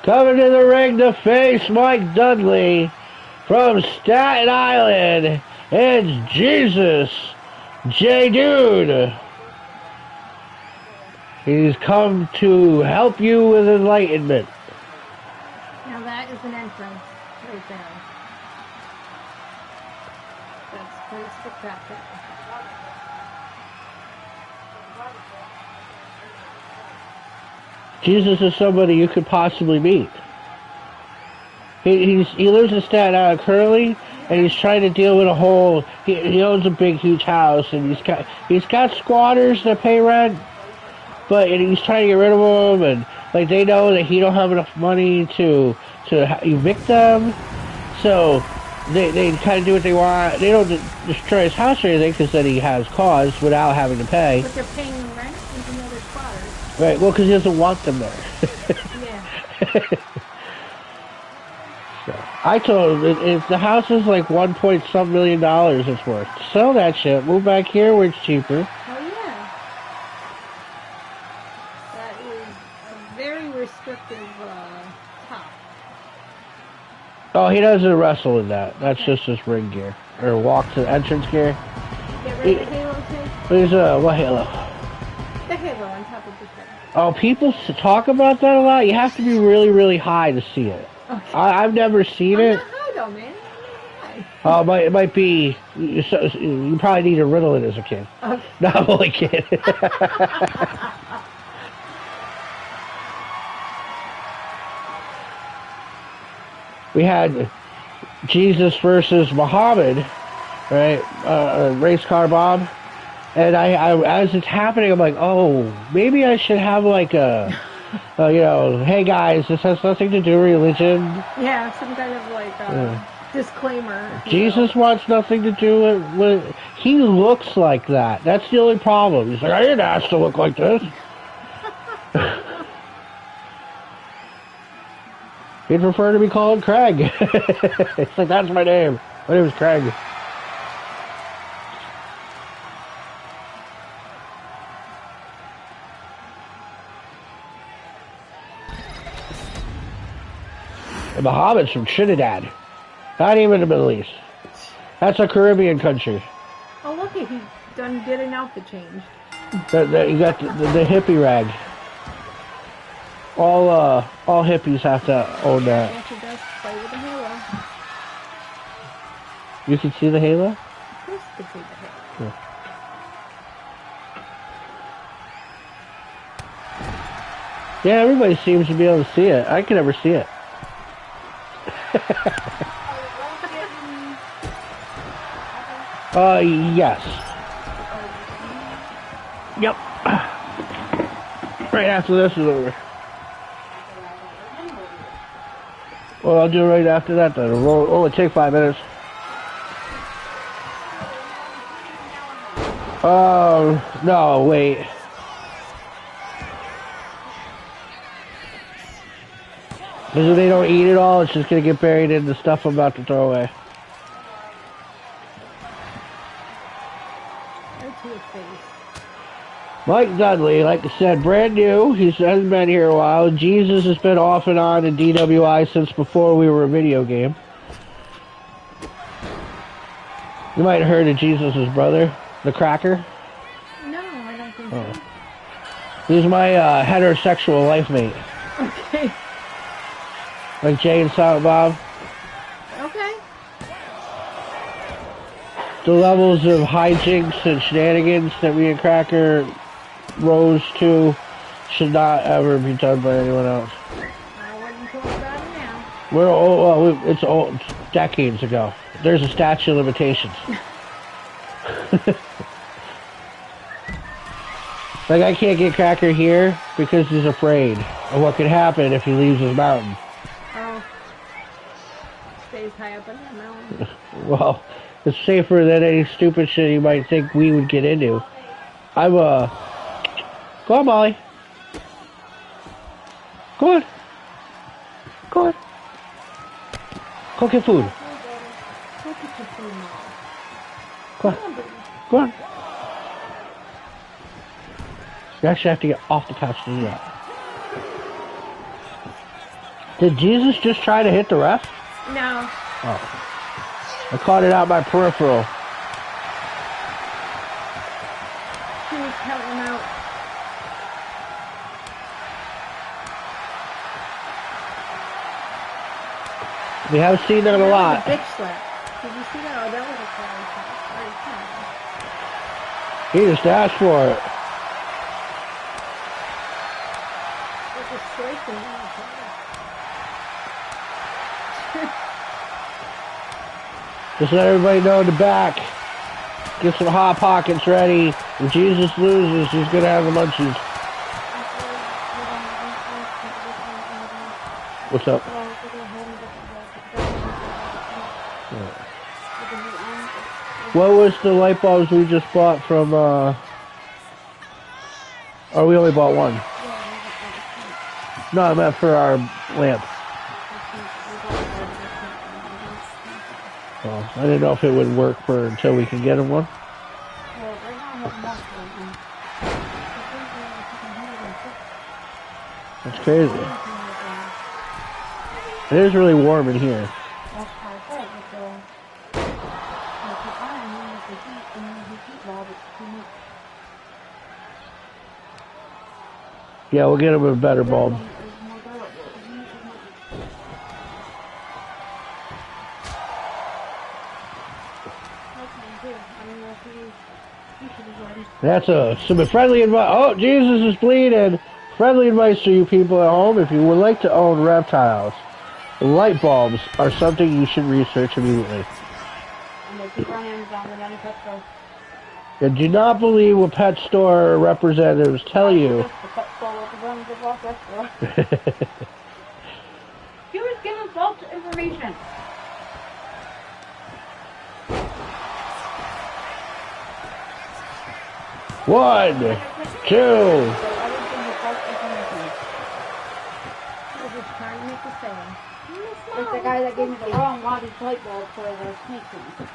Coming to the ring to face Mike Dudley from Staten Island, it's Jesus J. Dude. He's come to help you with enlightenment. Now that is an entrance right there. That's pretty spectacular. Jesus is somebody you could possibly meet. He lives in Staten Island currently, and he's trying to deal with a whole. He owns a big, huge house, and he's got squatters that pay rent, but he's trying to get rid of them, and like they know that he don't have enough money to evict them, so they kind of do what they want. They don't destroy his house or anything because then he has cause without having to pay. But they're paying the rent even though they're squatters. Right. Well, because he doesn't want them there. Yeah. So, I told him, if the house is like 1 point some million dollars it's worth, sell that shit, move back here where it's cheaper. Oh yeah. That is a very restrictive top. Oh, he doesn't wrestle in that. That's just his ring gear. Or walk to entrance gear. Get rid of the halo too? There's what halo? The halo on top of the head. Oh, people talk about that a lot. You have to be really, really high to see it. Okay. I've never seen I'm it. not high though, man. I'm not Oh, it might be. You probably need to riddle it as a kid. high. Okay. No, I'm only kidding. We had Jesus versus Muhammad, right? Race car Bob. And I, as it's happening, I'm like, oh, maybe I should have like a, hey guys, this has nothing to do with religion. Yeah, some kind of like disclaimer. if you Jesus wants nothing to do with. He looks like that. That's the only problem. He's like, I didn't ask to look like this. He'd prefer to be called Craig. It's like, that's my name. My name is Craig. And Muhammad's from Trinidad. Not even the Middle East. That's a Caribbean country. Oh, look, he did an outfit change. You got the hippie rag. All hippies have to own that. Yes, it does play with the halo. You can see the halo? Of course you can see the halo. Yeah, everybody seems to be able to see it. I can never see it. Yes. Yep. Right after this is over. Well, I'll do it right after that then. It'll only take 5 minutes. No, wait. Because if they don't eat it all, it's just going to get buried in the stuff I'm about to throw away. Right to his face. Mike Dudley, like I said, brand new. He hasn't been here a while. Jesus has been off and on in DWI since before we were a video game. You might have heard of Jesus' brother, the Cracker. No, I don't think so. He's my heterosexual life mate. Okay. Like Jay and Silent Bob. Okay. The levels of hijinks and shenanigans that me and Cracker rose to should not ever be done by anyone else. I wouldn't talk about it now. We're old, it's old, it's decades ago. There's a statute of limitations. Like, I can't get Cracker here because he's afraid of what could happen if he leaves his mountain. Oh. Stays high up on that mountain. Well, it's safer than any stupid shit you might think we would get into. Go on, Molly. Go on. Go on. Go get food. Go get your food now. Go on. Go on. You actually have to get off the couch to do that. Did Jesus just try to hit the ref? No. Oh. I caught it out by peripheral. He was counting him out. We have seen that a lot. That was a bitch slap. Did you see that? Oh, that was a clown slap. He just asked for it. It was striking. Just let everybody know in the back. Get some Hot Pockets ready. If Jesus loses, he's going to have the munchies. What's up? What was the light bulbs we just bought from, or we only bought one? No, I meant for our lamp. Well, I didn't know if it would work for until we can get him one. Well, right now I have multiple. That's crazy. It is really warm in here. That's how I said, but the iron uses the heat, and then the heat bulb is too much. Yeah, we'll get him a better bulb. It's more durable. It's more durable. I don't know if you should be ready. That's some friendly advice. Oh, Jesus is bleeding. Friendly advice to you people at home: if you would like to own reptiles, light bulbs are something you should research immediately. And they keep on Amazon and any pet store. And do not believe what pet store representatives tell you. The pet store representative of all pet store. He was given false information. One, two. So everything is false information. We're just trying to make the sale. It's the guy that gave me the wrong wattage light bulb for the snake thing.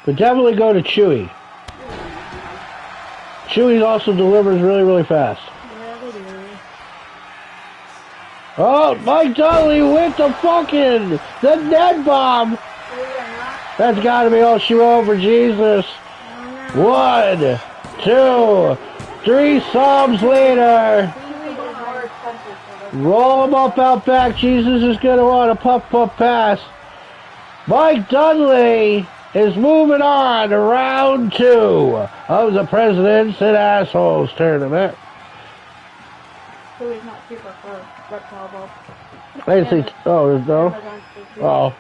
But definitely go to Chewy. Chewy also delivers really, really fast. Yeah, they do. Oh, Mike Dudley with the net bomb. That's got to be all she wrote for Jesus. 1, 2, 3 Psalms later. Roll him up out back. Jesus is going to want a puff pass. Mike Dudley is moving on to round 2 of the Presidents and Assholes tournament. Who is not super for reptile bulb. I didn't see. Oh, no. Oh.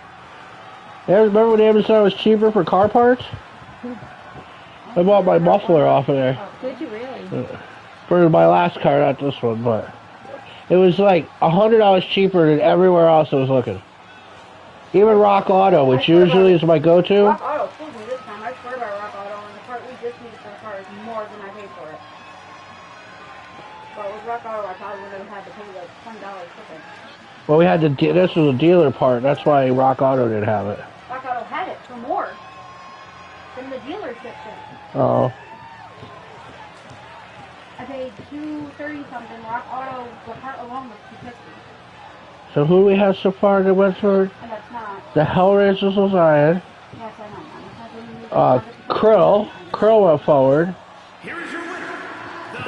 Yeah, remember when Amazon was cheaper for car parts? I bought my muffler off of there. Did you really? For my last car, not this one, but it was like $100 cheaper than everywhere else I was looking. Even Rock Auto, which usually is my go-to. Rock Auto fooled me this time. I swear by Rock Auto, and the part we just needed for the car is more than I paid for it. But with Rock Auto, I probably would have had to pay like $20 shipping. Well, we had this was a dealer part. That's why Rock Auto didn't have it. Rock Auto had it for more than the dealership did. Oh. I paid $230 something. Rock Auto, the part alone was $250. So who do we have so far that went for And that's not. the Hellraisers of Zion? Yes, I know. Krill went forward. Here is your winner.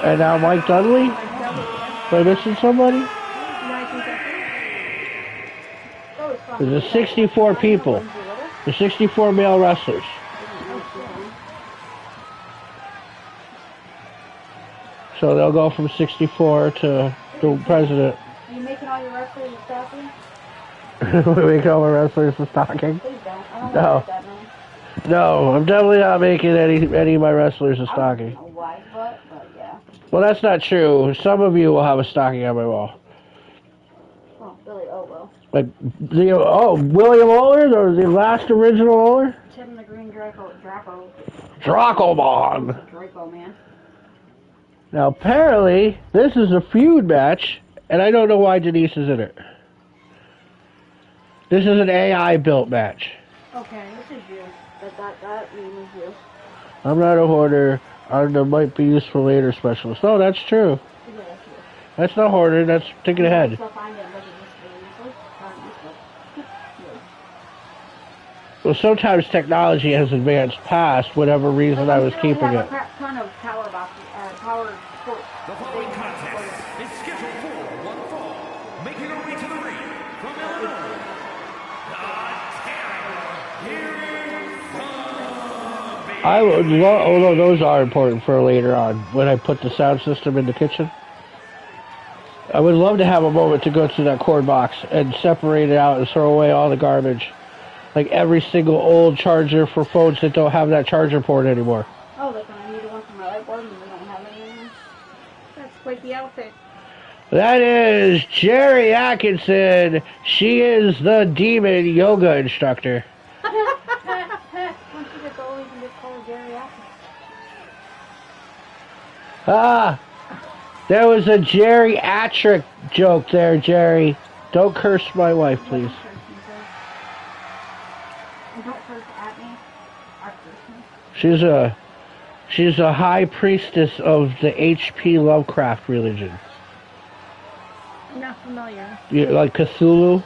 And now Mike Dudley? Am I missing somebody? There's 64 people. There's 64 male wrestlers. So they'll go from 64 to the president. Are you making all your wrestlers a stocking? We make all the wrestlers a stocking? Please don't. I don't No. like that, man. No, I'm definitely not making any of my wrestlers a stocking. I don't know why, but yeah. Well, that's not true. Some of you will have a stocking on my wall. Oh, Billy, oh well. Like, William Oler, or the last original Oler? Tim the Green Draco. Dracomon. Draco, man. Now, apparently, this is a feud match, and I don't know why Denise is in it. This is an AI-built match. Okay, this is you. That name is you. I'm not a hoarder. I might be useful later specialist. No, that's true. Yeah, that's you. That's not hoarder. That's thinking ahead. Still find it, but it's useless. Well, sometimes technology has advanced past whatever reason I was keeping We have it. a crap ton of power boxes, power sports. The following contest is scheduled for one fall. Making her way to the ring from Illinois, the Terror. I would love, although those are important for later on, when I put the sound system in the kitchen. I would love to have a moment to go to that cord box and separate it out and throw away all the garbage. Like every single old charger for phones that don't have that charger port anymore. Oh, look, I need one for my light bulb and we don't have any anymore. That's quite the outfit. That is Jerry Atkinson. She is the demon yoga instructor. Once you get old, you can just call her Jerry Atkinson. Ah, there was a geriatric joke there, Jerry. Don't curse my wife, please. Don't curse me, sir. And don't curse at me. Or curse me. She's a high priestess of the H.P. Lovecraft religion. Not familiar. Like Cthulhu?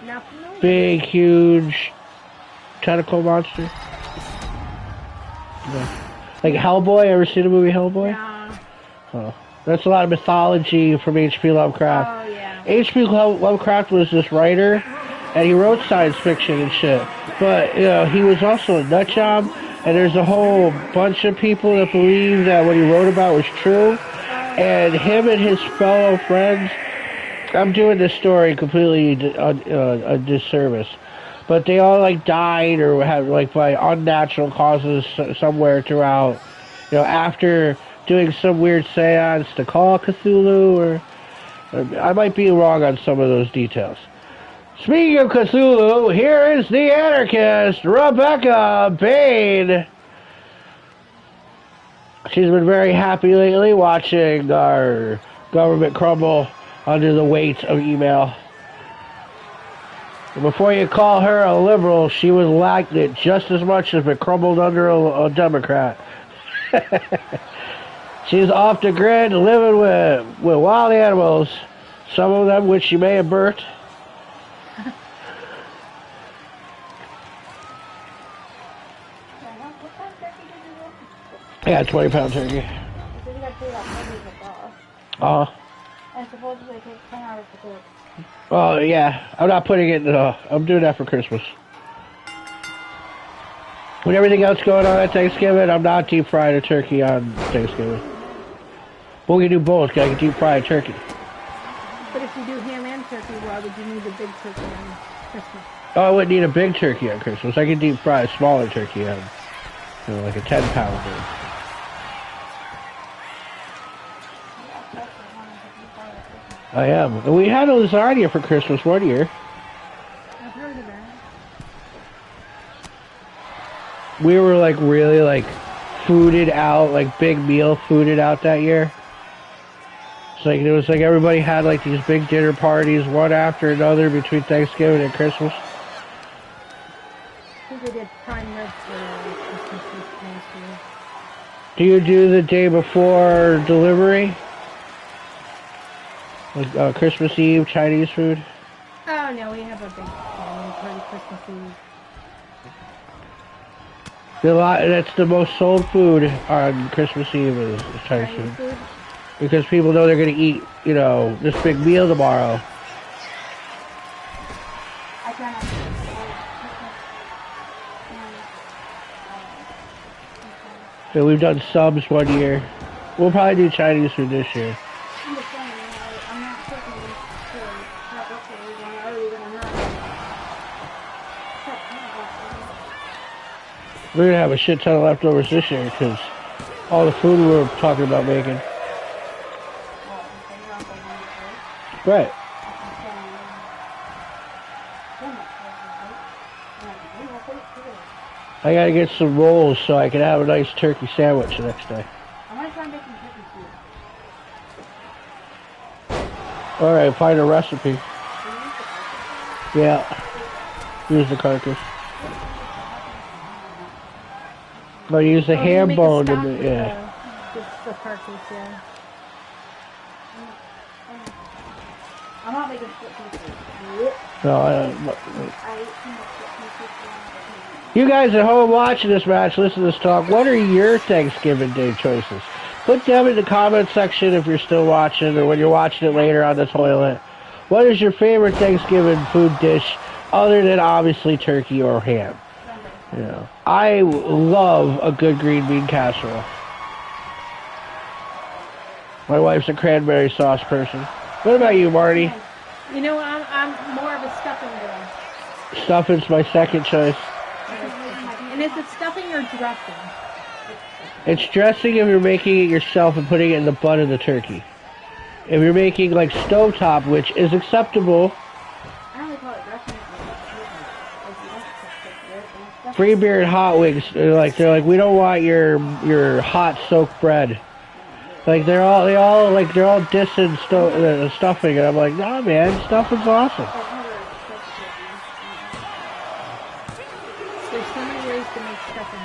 Not familiar. Big, huge tentacle monster. Yeah. Like Hellboy, ever seen the movie Hellboy? No. Oh. That's a lot of mythology from H.P. Lovecraft. Oh, yeah. H.P. Lovecraft was this writer, and he wrote science fiction and shit. But, you know, he was also a nut job, and there's a whole bunch of people that believe that what he wrote about was true. And him and his fellow friends, I'm doing this story completely a disservice, but they all like died or had like by unnatural causes somewhere throughout, you know, after doing some weird seance to call Cthulhu, or I might be wrong on some of those details. Speaking of Cthulhu, here is the anarchist, Rebecca Bain. She's been very happy lately watching our government crumble under the weight of email. And before you call her a liberal, she was like it just as much as it crumbled under a Democrat. She's off the grid living with wild animals, some of them which she may have burnt. Yeah, 20-pound turkey. You got to do that maybe with and supposedly it takes 10 hours to cook. Oh, yeah. I'm not putting it in I'm doing that for Christmas. With everything else going on at Thanksgiving, I'm not deep frying a turkey on Thanksgiving. But we can do both, because I can deep fry a turkey. But if you do ham and turkey, why would you need a big turkey on Christmas? Oh, I wouldn't need a big turkey on Christmas. I can deep fry a smaller turkey on, you know, like a 10-pounder. I am. And we had a lasagna for Christmas one year. I've heard of that. We were like really like fooded out, like big meal fooded out that year. It's like it was like everybody had like these big dinner parties one after another between Thanksgiving and Christmas. I think they did prime rib for Christmas this past year. Do you do the day before delivery? Like Christmas Eve Chinese food? Oh no, we have a big family party Christmas Eve. That's the most sold food on Christmas Eve is Chinese food. Because people know they're going to eat, you know, this big meal tomorrow. I cannot. So we've done subs one year. We'll probably do Chinese food this year. I'm just saying, I'm not cooking this for not birthday when I already gonna have. We're going to have a shit ton of leftovers this year because all the food we were talking about making. Right. I gotta get some rolls so I can have a nice turkey sandwich the next day. I want to try making turkey soup. Alright, find a recipe. Yeah. Use the carcass. I'll use the ham make a bone stock and with yeah. the carcass, yeah. I'm not making split pieces. No, I ate some split pieces. You guys at home watching this match, listen to this talk, what are your Thanksgiving Day choices? Put them in the comment section if you're still watching or when you're watching it later on the toilet. What is your favorite Thanksgiving food dish other than obviously turkey or ham? You know, I love a good green bean casserole. My wife's a cranberry sauce person. What about you, Marty? You know, I'm more of a stuffing girl. Stuffing's my second choice. And is it stuffing or dressing? It's dressing if you're making it yourself and putting it in the butt of the turkey. If you're making like stovetop, which is acceptable, I only call it dressing. Free Beer and Hot Wings, they're like we don't want your hot soaked bread. Like they're all dissing stuffing, and I'm like, nah, man, stuffing's awesome. There's so many ways to make stuffing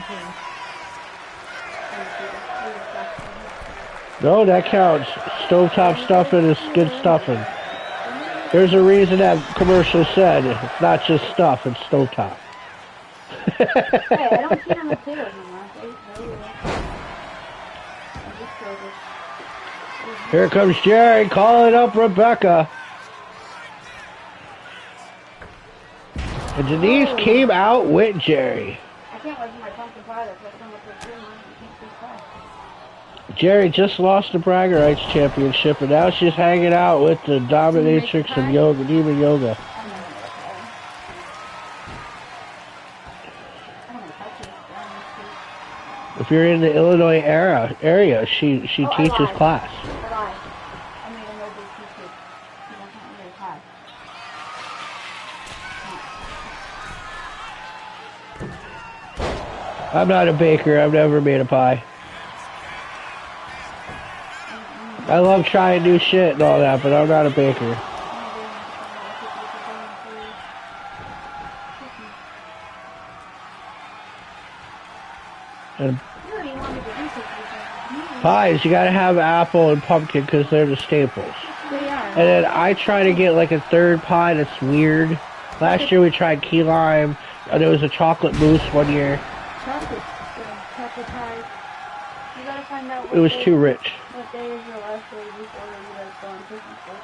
too. No, that counts. Stovetop stuffing is good stuffing. There's a reason that commercial said it's not just stuff, it's stovetop. Hey, I don't see them as potatoes anymore. Here comes Jerry calling up Rebecca. And Denise came out with Jerry. I can't wait for my pumpkin pie. That's what's with the cream on it. You can't taste pie. Jerry just lost the Braggart Rights Championship, and now she's hanging out with the dominatrix of yoga, Demon Yoga. If you're in the Illinois area, she teaches class. I made a no big cheesecake. You don't have to make pie. I'm not a baker. I've never made a pie. I love trying new shit and all that, but I'm not a baker. And pies, you gotta have apple and pumpkin because they're the staples. They are. And then I try to get like a third pie that's weird. Last year we tried key lime, and there was a chocolate mousse one year. Chocolate pie. You gotta find out It was too rich. what day is your last day before you guys go on Christmas break.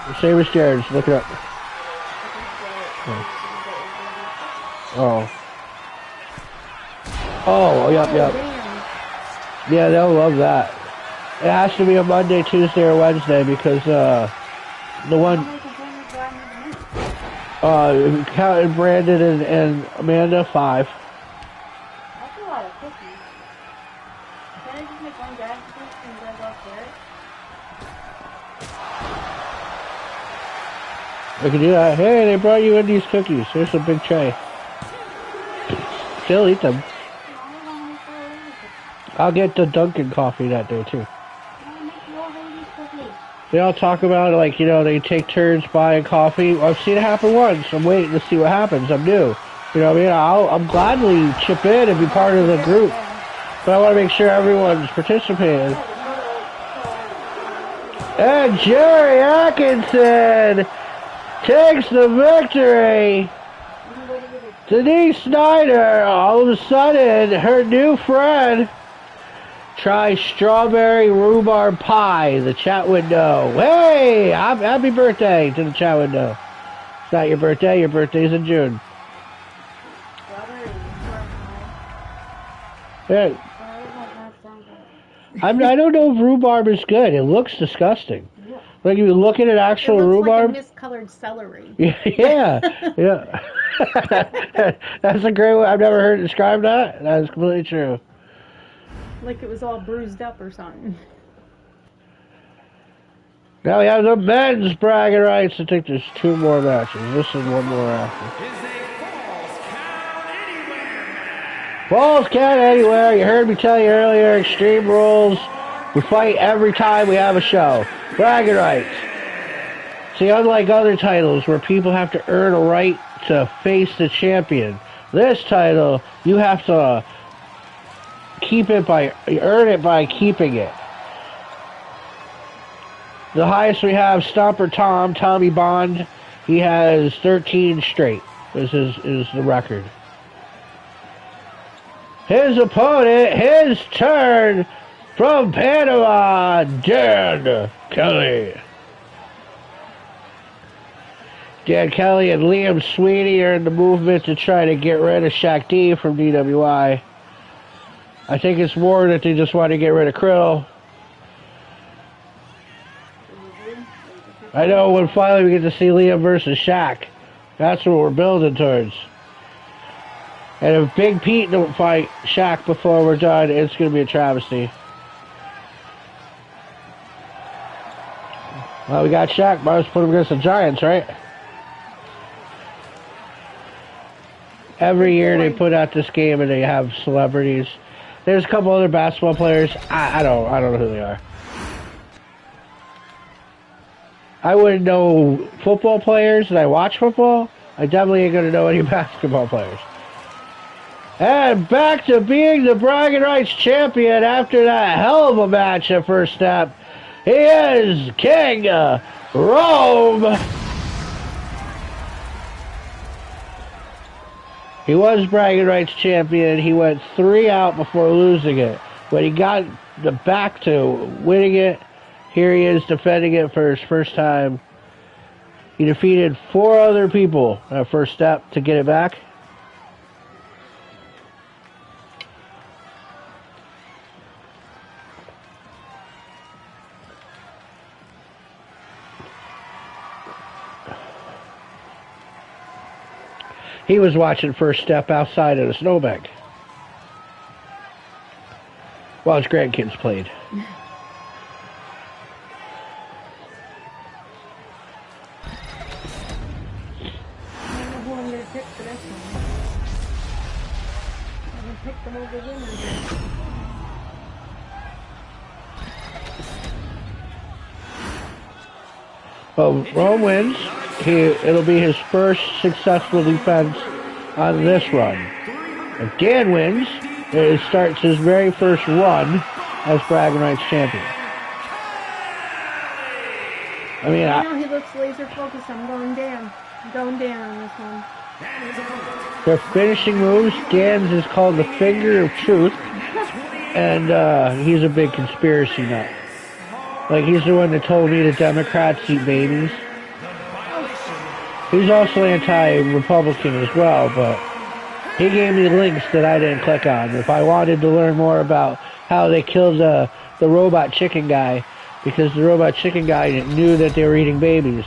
The same as Jared's. Look it up. Oh. Oh, yep. Damn. Yeah, they'll love that. It has to be a Monday, Tuesday, or Wednesday because the one counting Brandon and Amanda 5. That's a lot of cookies. Can I just make one bag of this and you guys all share it? I can do that. Hey, they brought you in these cookies. Here's a big tray. Still eat them. I'll get the Dunkin' coffee that day too. They all talk about it like, you know, they take turns buying coffee. I've seen it happen once. I'm waiting to see what happens. I'm new. You know what I mean? I'll gladly chip in and be part of the group. But I want to make sure everyone's participating. And Jerry Atkinson takes the victory. Denise Snyder, all of a sudden, her new friend, tries strawberry rhubarb pie, the chat window. Hey, happy birthday to the chat window. It's not your birday's in June. Yeah. I don't know if rhubarb is good. It looks disgusting. Like if you look at an actual It looks rhubarb. like a miscolored celery. Yeah. That's a great way. I've never heard it described that. That is completely true. Like it was all bruised up or something. Now we have the men's bragging rights. I think there's 2 more matches. This is one more after. Falls count anywhere. You heard me tell you earlier, Extreme Rules. We fight every time we have a show. Bragging rights. See, unlike other titles where people have to earn a right to face the champion, this title, you have to earn it by keeping it. The highest we have, Stomper Tommy Bond. He has 13 straight. Is the record. His opponent, his turn, from Panama, Dan Kelly. Dan Kelly and Liam Sweeney are in the movement to try to get rid of Shaq D from DWI. I think it's more that they just want to get rid of Krill. I know when finally we get to see Liam versus Shaq. That's what we're building towards. And if Big Pete don't fight Shaq before we're done, it's going to be a travesty. Well, we got Shaq. Might as well put him against the Giants, right? Every year they put out this game and they have celebrities. There's a couple other basketball players. I don't know who they are. I wouldn't know football players and I watch football. I definitely ain't gonna know any basketball players. And back to being the Bragging Rights champion after that hell of a match at First Step. He is King Rome. He was Bragging Rights champion. He went 3 out before losing it. When he got the back to winning it, here he is defending it for his first time. He defeated 4 other people at First Step to get it back. He was watching First Step outside of the snowbank while his grandkids played. Well, Rome wins. It'll be his first successful defense on this run. If Dan wins, it starts his very first run as Bragging Rights champion. I mean, I know he looks laser focused. I'm going down. I'm going down on this one. Their finishing moves, Dan's is called the Finger of Truth, and he's a big conspiracy nut. Like, he's the one that told me the Democrats eat babies. He's also anti-Republican as well, but he gave me links that I didn't click on. If I wanted to learn more about how they killed the robot chicken guy, because the robot chicken guy knew that they were eating babies.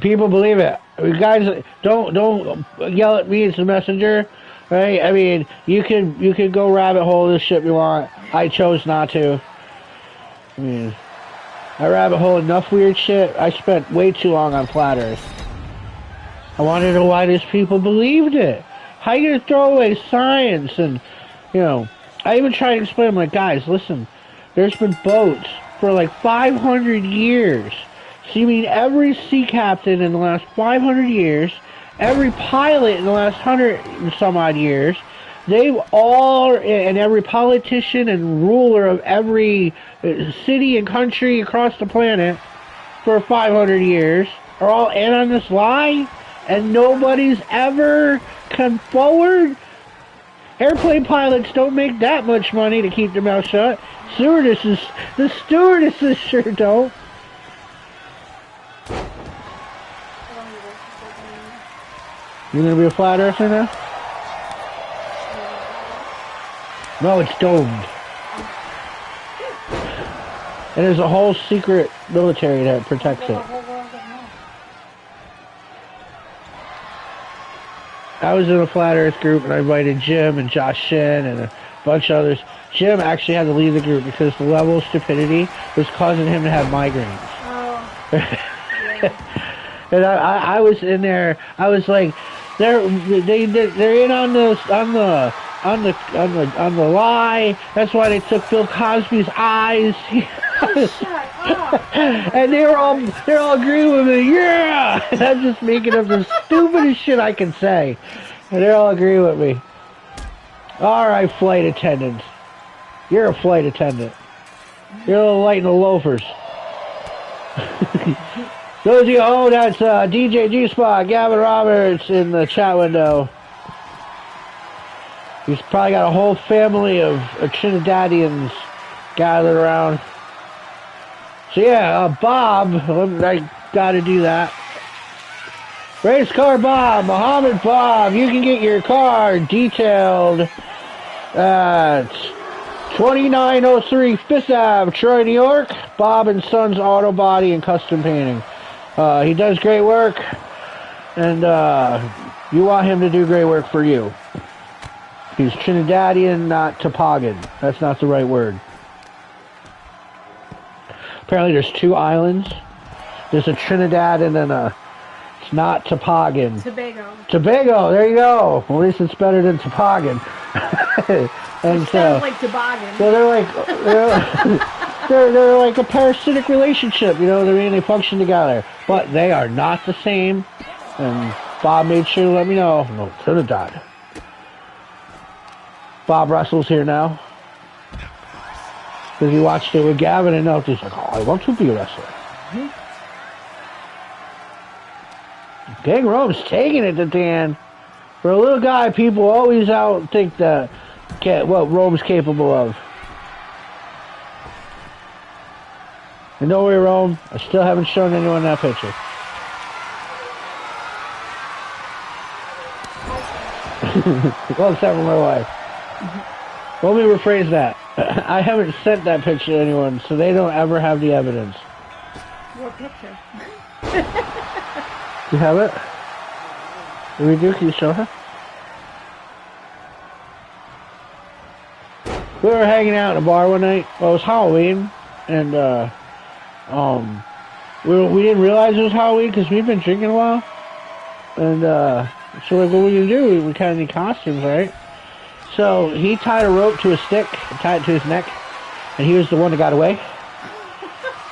People believe it. Guys, don't yell at me as the messenger, right? I mean, you could go rabbit hole this shit if you want. I chose not to. I mean, I rabbit hole enough weird shit. I spent way too long on Flat Earth. I wanted to know why these people believed it. How you gonna throw away science? And, you know, I even tried to explain, I'm like, guys, listen, there's been boats for like 500 years. So you mean every sea captain in the last 500 years, every pilot in the last 100 and some odd years, they've all, and every politician and ruler of every city and country across the planet for 500 years are all in on this lie, and nobody's ever come forward? Airplane pilots don't make that much money to keep their mouth shut. The stewardesses sure don't. You gonna be a flat earther now? No, it's domed. And there's a whole secret military that protects it. I was in a flat earth group and I invited Jim and Josh Shin and a bunch of others. Jim actually had to leave the group because the level of stupidity was causing him to have migraines. Oh. And I was in there. I was like, they're in on the lie. That's why they took Bill Cosby's eyes. Oh, shut up. And they're all agreeing with me. Yeah, and I'm just making up the stupidest shit I can say, and they're all agreeing with me. All right, flight attendants, you're a flight attendant. You're a little light in the loafers. Those of you, oh, that's DJ G-Spot, Gavin Roberts in the chat window. He's probably got a whole family of Trinidadians gathered around. So yeah, Bob, I gotta do that. Race Car Bob, Muhammad Bob, you can get your car detailed at 2903 5th Ave, Troy, New York. Bob and Sons Auto Body and Custom Painting. He does great work, and you want him to do great work for you. He's Trinidadian, not Topagan. That's not the right word. Apparently there's 2 islands. There's a Trinidad and then it's not Topagan. Tobago, there you go. Well, at least it's better than Topagan. And Sounds like toboggan. So they're like they're like a parasitic relationship, you know what I mean? They function together, but they are not the same. And Bob made sure to let me know. No, could have died. Bob Russell's here now. Because he watched it with Gavin and now he's like, oh, I want to be a wrestler. King Rome's taking it to Dan. For a little guy, people always think that what Rome's capable of. And don't worry, Rome, I still haven't shown anyone that picture. Well, except for my wife. Let me rephrase that. I haven't sent that picture to anyone, so they don't ever have the evidence. What picture? You have it? What do we do? Can you show her? We were hanging out in a bar one night. Well, it was Halloween, and we didn't realize it was Halloween because we've been drinking a while. And so like, what are we gonna do? We kind of need costumes, right? So he tied a rope to a stick, and tied it to his neck, and he was the one that got away.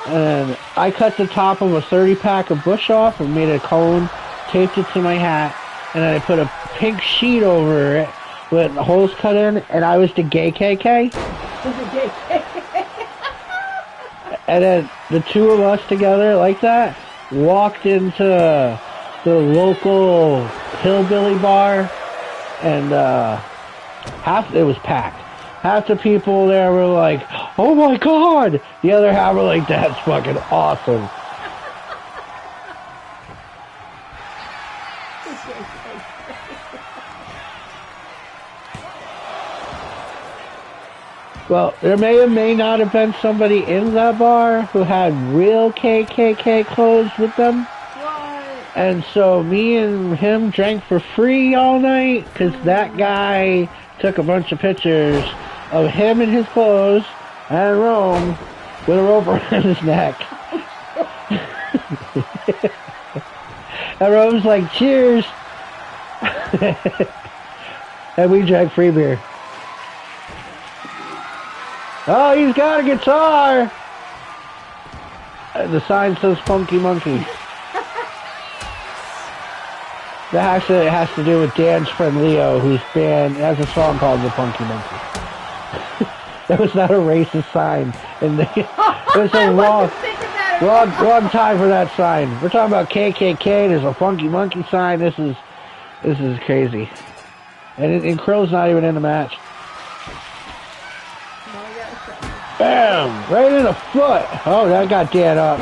And I cut the top of a 30-pack of Bush off and made a cone, taped it to my hat, and then I put a pink sheet over it with holes cut in, and I was the gay KK. And then the two of us together, like that, walked into the local hillbilly bar, and it was packed. Half the people there were like, oh my god! The other half were like, that's fucking awesome. Well, there may or may not have been somebody in that bar who had real KKK clothes with them. What? And so me and him drank for free all night because that guy took a bunch of pictures of him in his clothes and Rome with a rope around his neck. And Rome's like, cheers. And we drank free beer. Oh, he's got a guitar! The sign says Funky Monkey. That actually has to do with Dan's friend Leo, whose band has a song called The Funky Monkey. That was not a racist sign. And it was a wrong time for that sign. We're talking about KKK, there's a Funky Monkey sign, this is crazy. And Krill's not even in the match. Bam! Right in the foot! Oh, that got Dan up.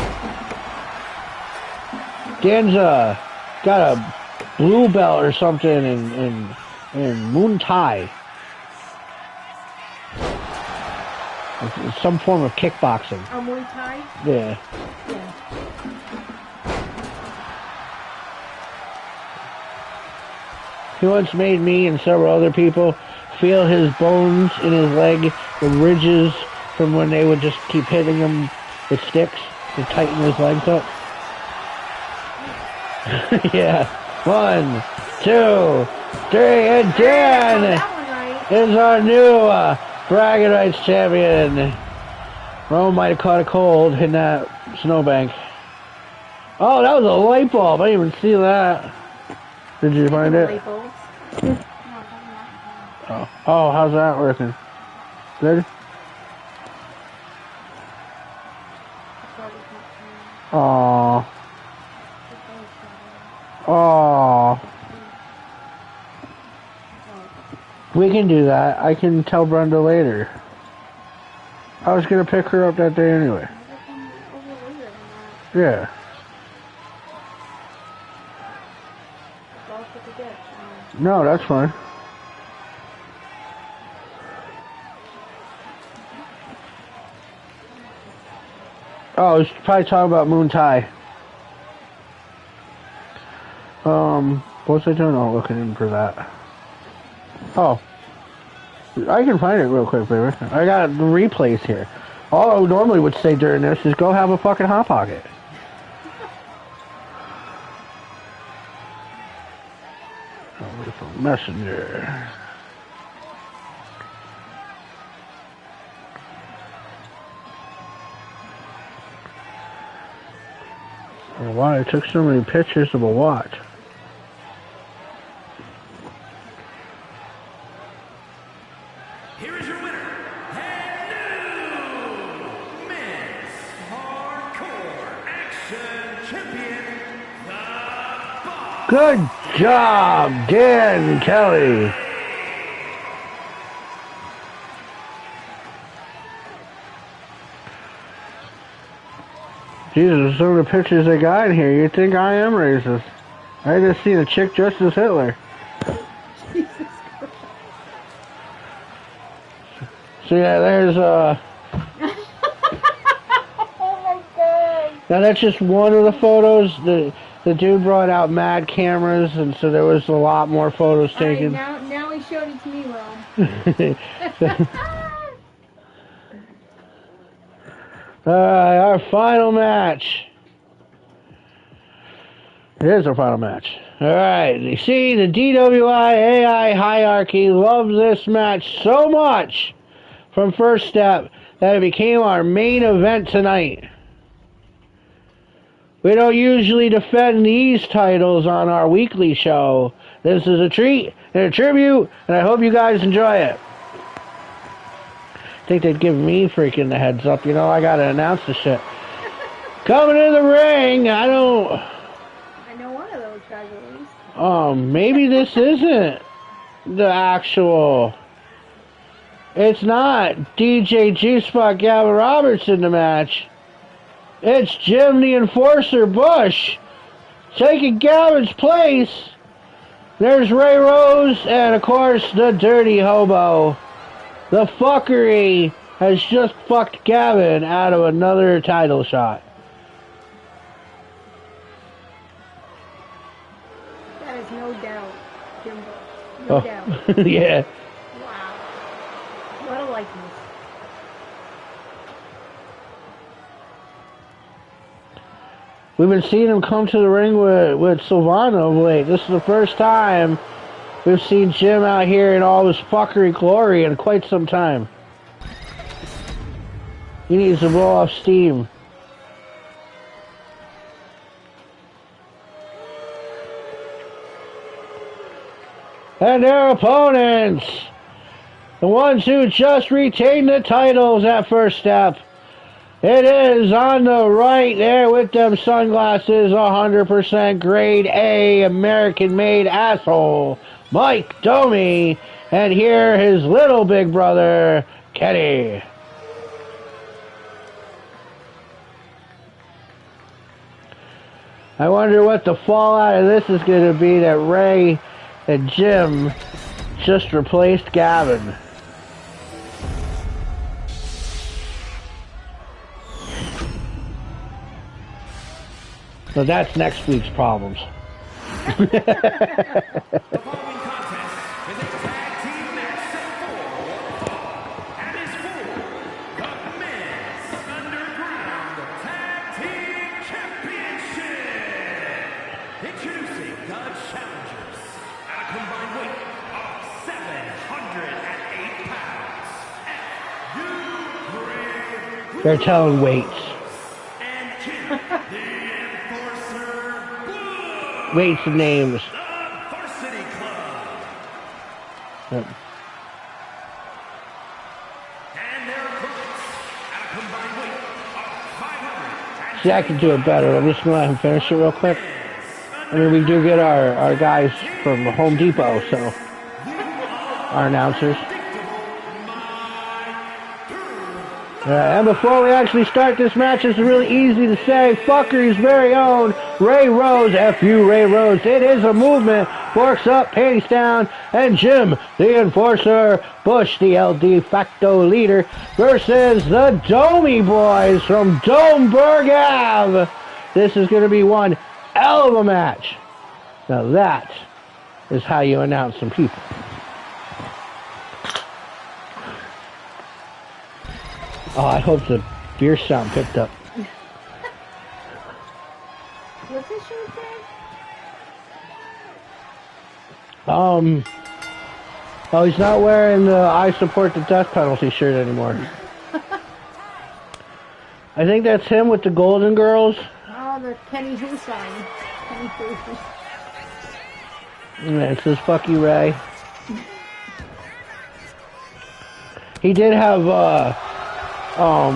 Dan's got a blue belt or something in Muay Thai. It's some form of kickboxing. Muay Thai? Yeah. Yeah. He once made me and several other people feel his bones in his leg, the ridges from when they would just keep hitting him with sticks to tighten his legs up. Yeah. 1, 2, 3, and Dan is our new Bragging Rights champion. Rome might have caught a cold in that snowbank. Oh, that was a light bulb. I didn't even see that. Did you find it? Light bulbs. Oh, how's that working? Good? Aww. Aww. We can do that. I can tell Brenda later. I was gonna pick her up that day anyway. Yeah. No, that's fine. Oh, he's probably talking about Muay Thai. What was I doing? Oh, looking in for that. Oh. I can find it real quick, baby. I got the replays here. All I normally would say during this is go have a fucking Hot Pocket. Messenger. Well, why I took so many pictures of a watch? Here is your winner, and new Men's Hardcore Action Champion, The Boss. Good job, Dan Kelly. Jesus, some of the pictures they got in here, you'd think I am racist. I just seen a chick dressed as Hitler. Jesus Christ. So yeah, there's Oh my god. now that's just one of the photos. The dude brought out mad cameras, and so there was a lot more photos All right, taken. now he showed it to me, Ron. Alright, our final match. It is our final match. Alright, you see, the DWI AI hierarchy loves this match so much from First Step that it became our main event tonight. We don't usually defend these titles on our weekly show. This is a treat and a tribute, and I hope you guys enjoy it. I think they'd give me freaking the heads up, you know, I gotta announce the shit. Coming in the ring, I know one of those guys at least. Maybe this isn't the actual, it's not DJ G-Spot Gavin Roberts in the match. It's Jim the Enforcer Bush taking Gavin's place. There's Ray Rose and, of course, the Dirty Hobo. The fuckery has just fucked Gavin out of another title shot. That is no doubt, Jimbo. No Oh, doubt. yeah. Wow. What a likeness. We've been seeing him come to the ring with Silvana of late. This is the first time we've seen Jim out here in all his fuckery glory in quite some time. He needs to blow off steam. And their opponents, the ones who just retained the titles at First Step. It is on the right there with them sunglasses, 100% grade A American-made asshole, Mike Domi, and here his little big brother, Kenny. I wonder what the fallout of this is going to be, that Ray and Jim just replaced Gavin. So that's next week's problems. The following contest is a tag team match set for one fall and is for the Men's Underground Tag Team Championship. Introducing the challengers at a combined weight of 708 pounds. They're telling weights. And Jim, the Enforcer Bush. Weights and names. The Varsity Club. Yep. And their opponents at a combined weight of 500. See, I can do it better. I'm just going to let him finish it real quick. I mean, we do get our guys from Home Depot, so our announcers. And before we actually start this match, it's really easy to say, Fuckery's very own Ray Rose, F.U. Ray Rose. It is a movement, forks up, panties down, and Jim, the Enforcer, Bush, the El de facto leader, versus the Domi Boys from Domeburg Ave. This is going to be one hell of a match. Now that is how you announce some people. Oh, I hope the beer sound picked up. What's his shirt say? Oh, he's not wearing the I support the death penalty shirt anymore. I think that's him with the Golden Girls. Oh, Or Kenny Who sign. Kenny Who. Yeah, it says fuck you, Ray. He did have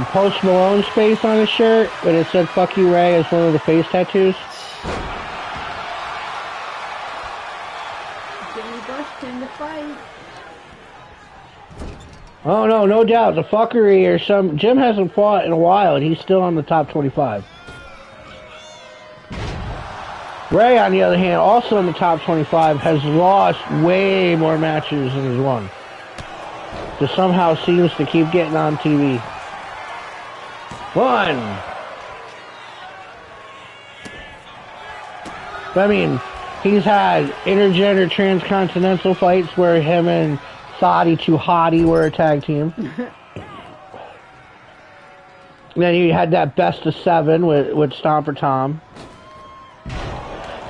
Post Malone's face on his shirt, but it said fuck you, Ray as one of the face tattoos. Jimmy Bush came to fight. Oh no, no doubt. The fuckery or some... Jim hasn't fought in a while and he's still on the top 25. Ray, on the other hand, also in the top 25, has lost way more matches than he's won. Just somehow seems to keep getting on TV. 1. I mean, he's had intergender transcontinental fights where him and Thotty Too Hottie were a tag team. Then he had that best of 7 with Stomper Tom.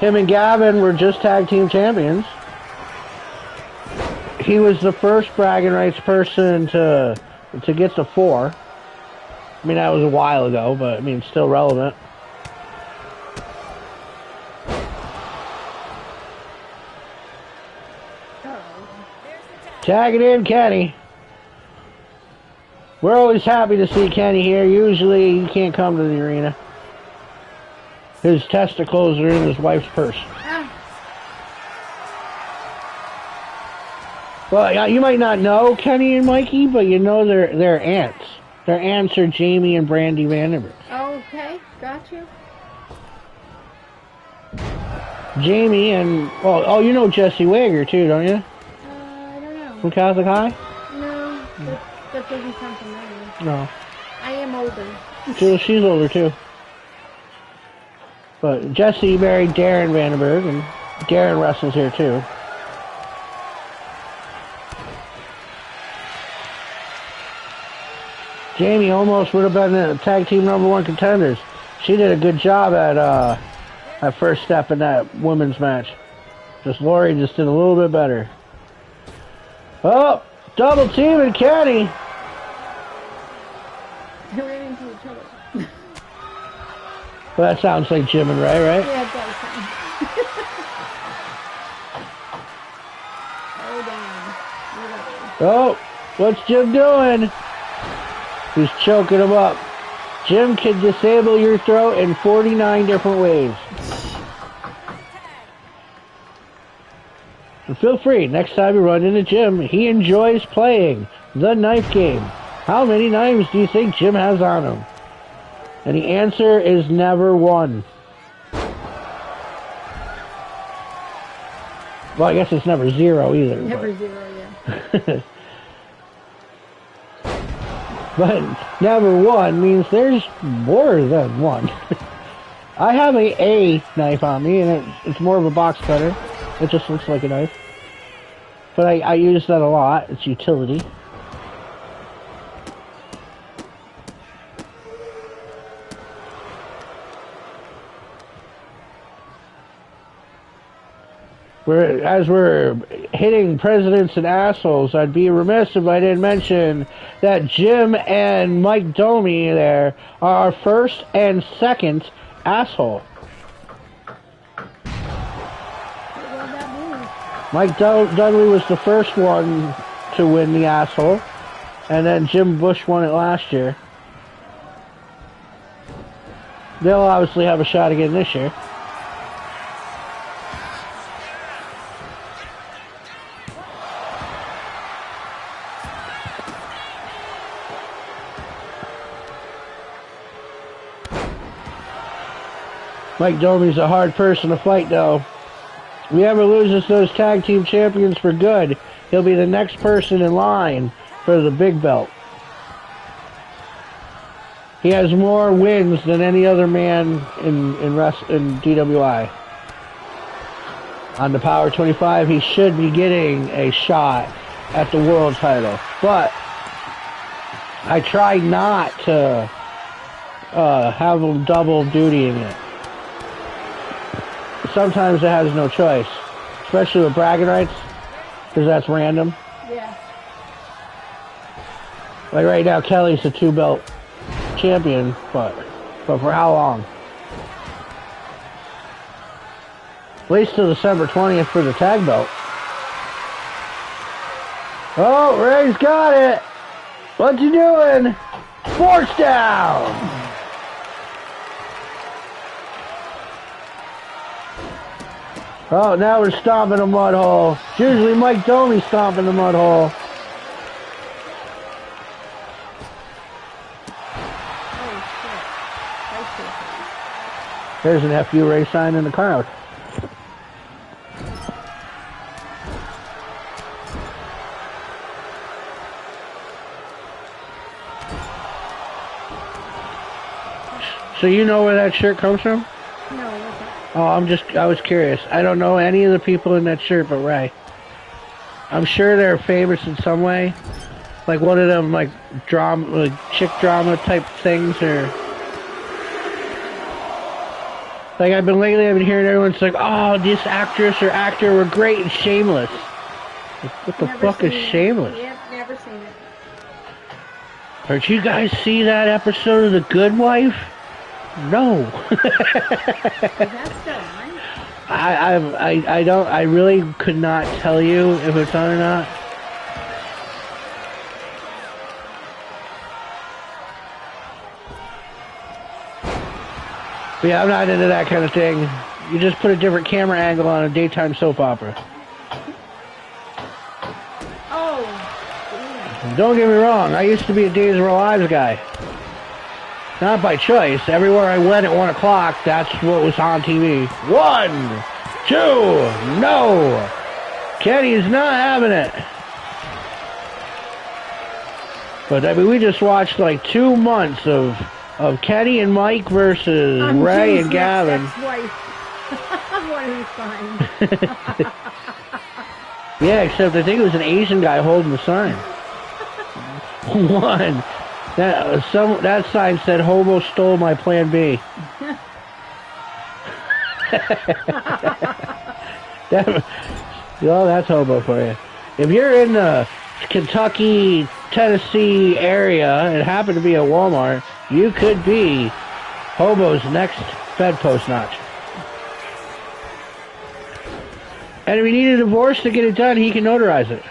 Him and Gavin were just tag team champions. He was the first bragging rights person to get to 4. I mean, that was a while ago, but I mean, still relevant. Tagging in Kenny. We're always happy to see Kenny here. Usually he can't come to the arena. His testicles are in his wife's purse. Well, you might not know Kenny and Mikey, but you know they're aunts. Their aunts are Jamie and Brandy Vandenberg. Okay, got you. Jamie and... Oh, you know Jesse Wager, too, don't you? I don't know. From Catholic High? No, that doesn't sound familiar. No. I am older. She's older, too. But Jesse married Darren Vandenberg, and Darren wrestles here, too. Jamie almost would have been the tag team #1 contenders. She did a good job at first step in that women's match. Just Lori just did a little bit better. Oh, double team and Kenny. They ran into each other. Well, that sounds like Jim and Ray, right? Yeah, it does. Oh, damn. Oh, what's Jim doing? He's choking him up. Jim can disable your throat in 49 different ways. And feel free, next time you run into Jim, he enjoys playing the knife game. How many knives do you think Jim has on him? And the answer is never 1. Well, I guess it's never 0 either. Never but. 0, yeah. But never 1 means there's more than 1. I have a knife on me, and it's more of a box cutter. It just looks like a knife. But I use that a lot. It's utility. As we're hitting presidents and assholes, I'd be remiss if I didn't mention that Jim and Mike Domi there are our first and second asshole. Mike Dudley was the first one to win the asshole, and then Jim Bush won it last year. They'll obviously have a shot again this year. Mike Domi's a hard person to fight, though. If he ever loses those tag team champions for good, he'll be the next person in line for the big belt. He has more wins than any other man in DWI. On the Power 25, he should be getting a shot at the world title. But I try not to have him double dutying it. Sometimes it has no choice, especially with bragging rights, because that's random. Yeah. Like right now, Kelly's a 2-belt champion, but for how long? least till December 20th for the tag belt. Oh, Ray's got it. What's he doing? Force down. Oh, now we're stomping a mud hole. It's usually Mike Domi stomping the mud hole. There's an FU Ray sign in the crowd. So you know where that shirt comes from? No, what's that? Oh, I was curious. I don't know any of the people in that shirt but Ray. I'm sure they're famous in some way. Like one of them, like, drama, like chick drama type things, or... Like, I've been hearing everyone's like, oh, this actress or actor were great in Shameless. Like, what the fuck is Shameless? Yep, never seen it. Did you guys see that episode of The Good Wife? No. Is that still on? I really could not tell you if it's on or not. But yeah, I'm not into that kind of thing. You just put a different camera angle on a daytime soap opera. Oh, yeah. Don't get me wrong, I used to be a Days of Our Lives guy. Not by choice. Everywhere I went at 1 o'clock, that's what was on TV. 1, 2, no! Kenny's not having it. But I mean, we just watched like 2 months of Kenny and Mike versus Ray and Gavin. Ex-wife. What is fun. Yeah, except I think it was an Asian guy holding the sign. One. That sign said, "Hobo stole my Plan B." That's hobo for you. If you're in the Kentucky, Tennessee area and happen to be at Walmart, you could be hobo's next bedpost notch. And if you need a divorce to get it done, he can notarize it.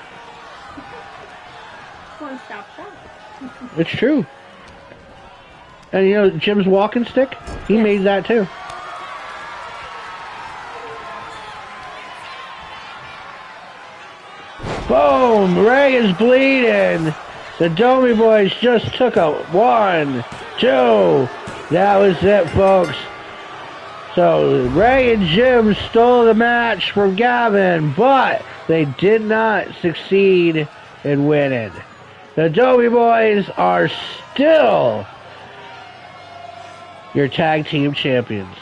One stop shop. It's true. And you know Jim's walking stick? He made that too. Boom! Ray is bleeding. The Domi boys just took a 1, 2. That was it, folks. So Ray and Jim stole the match from Gavin, but they did not succeed in winning. The Domi boys are still your tag team champions.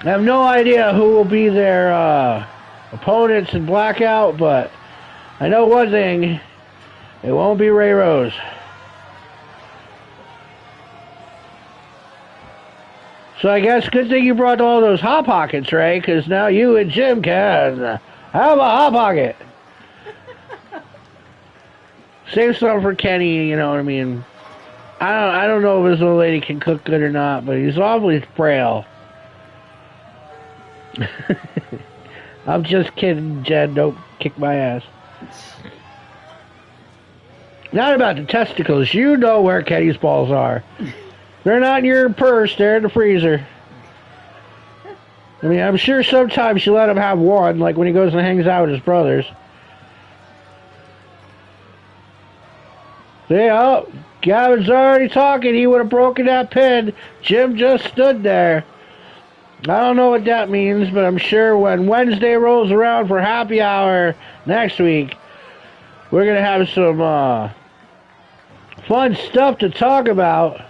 I have no idea who will be their opponents in Blackout, but I know one thing. It won't be Ray Rose. So I guess good thing you brought all those Hot Pockets, Ray, because now you and Jim can have a Hot Pocket. Save some for Kenny, you know what I mean. I don't know if this old lady can cook good or not, but he's awfully frail. I'm just kidding, Jen. Don't kick my ass. Not about the testicles. You know where Kenny's balls are. They're not in your purse. They're in the freezer. I mean, I'm sure sometimes you let him have one, like when he goes and hangs out with his brothers. See, oh, Gavin's already talking. He would have broken that pin. Jim just stood there. I don't know what that means, but I'm sure when Wednesday rolls around for happy hour next week, we're going to have some fun stuff to talk about.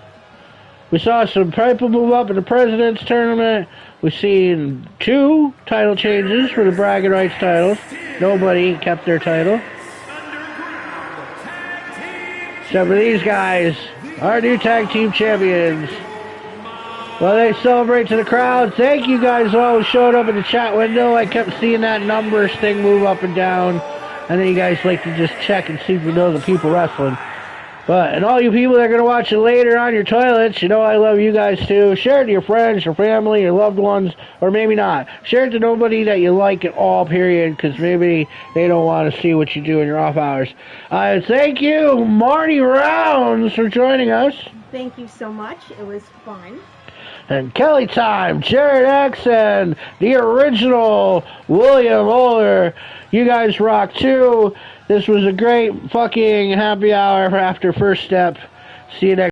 We saw some people move up in the President's Tournament. We've seen 2 title changes for the bragging rights titles. Nobody kept their title. Except for these guys, our new tag team champions. Well, they celebrate to the crowd. Thank you guys all who showed up in the chat window. I kept seeing that numbers thing move up and down. And then you guys like to just check and see if you know the people wrestling. But, and all you people that are going to watch it later on your toilets, you know I love you guys too. Share it to your friends, your family, your loved ones, or maybe not. Share it to nobody that you like at all, period, because maybe they don't want to see what you do in your off hours. Thank you, Marty Rounds, for joining us. Thank you so much. It was fun. And Kelly Time, Jared X, and the original William Oler. You guys rock too. This was a great fucking happy hour after First Step. See you next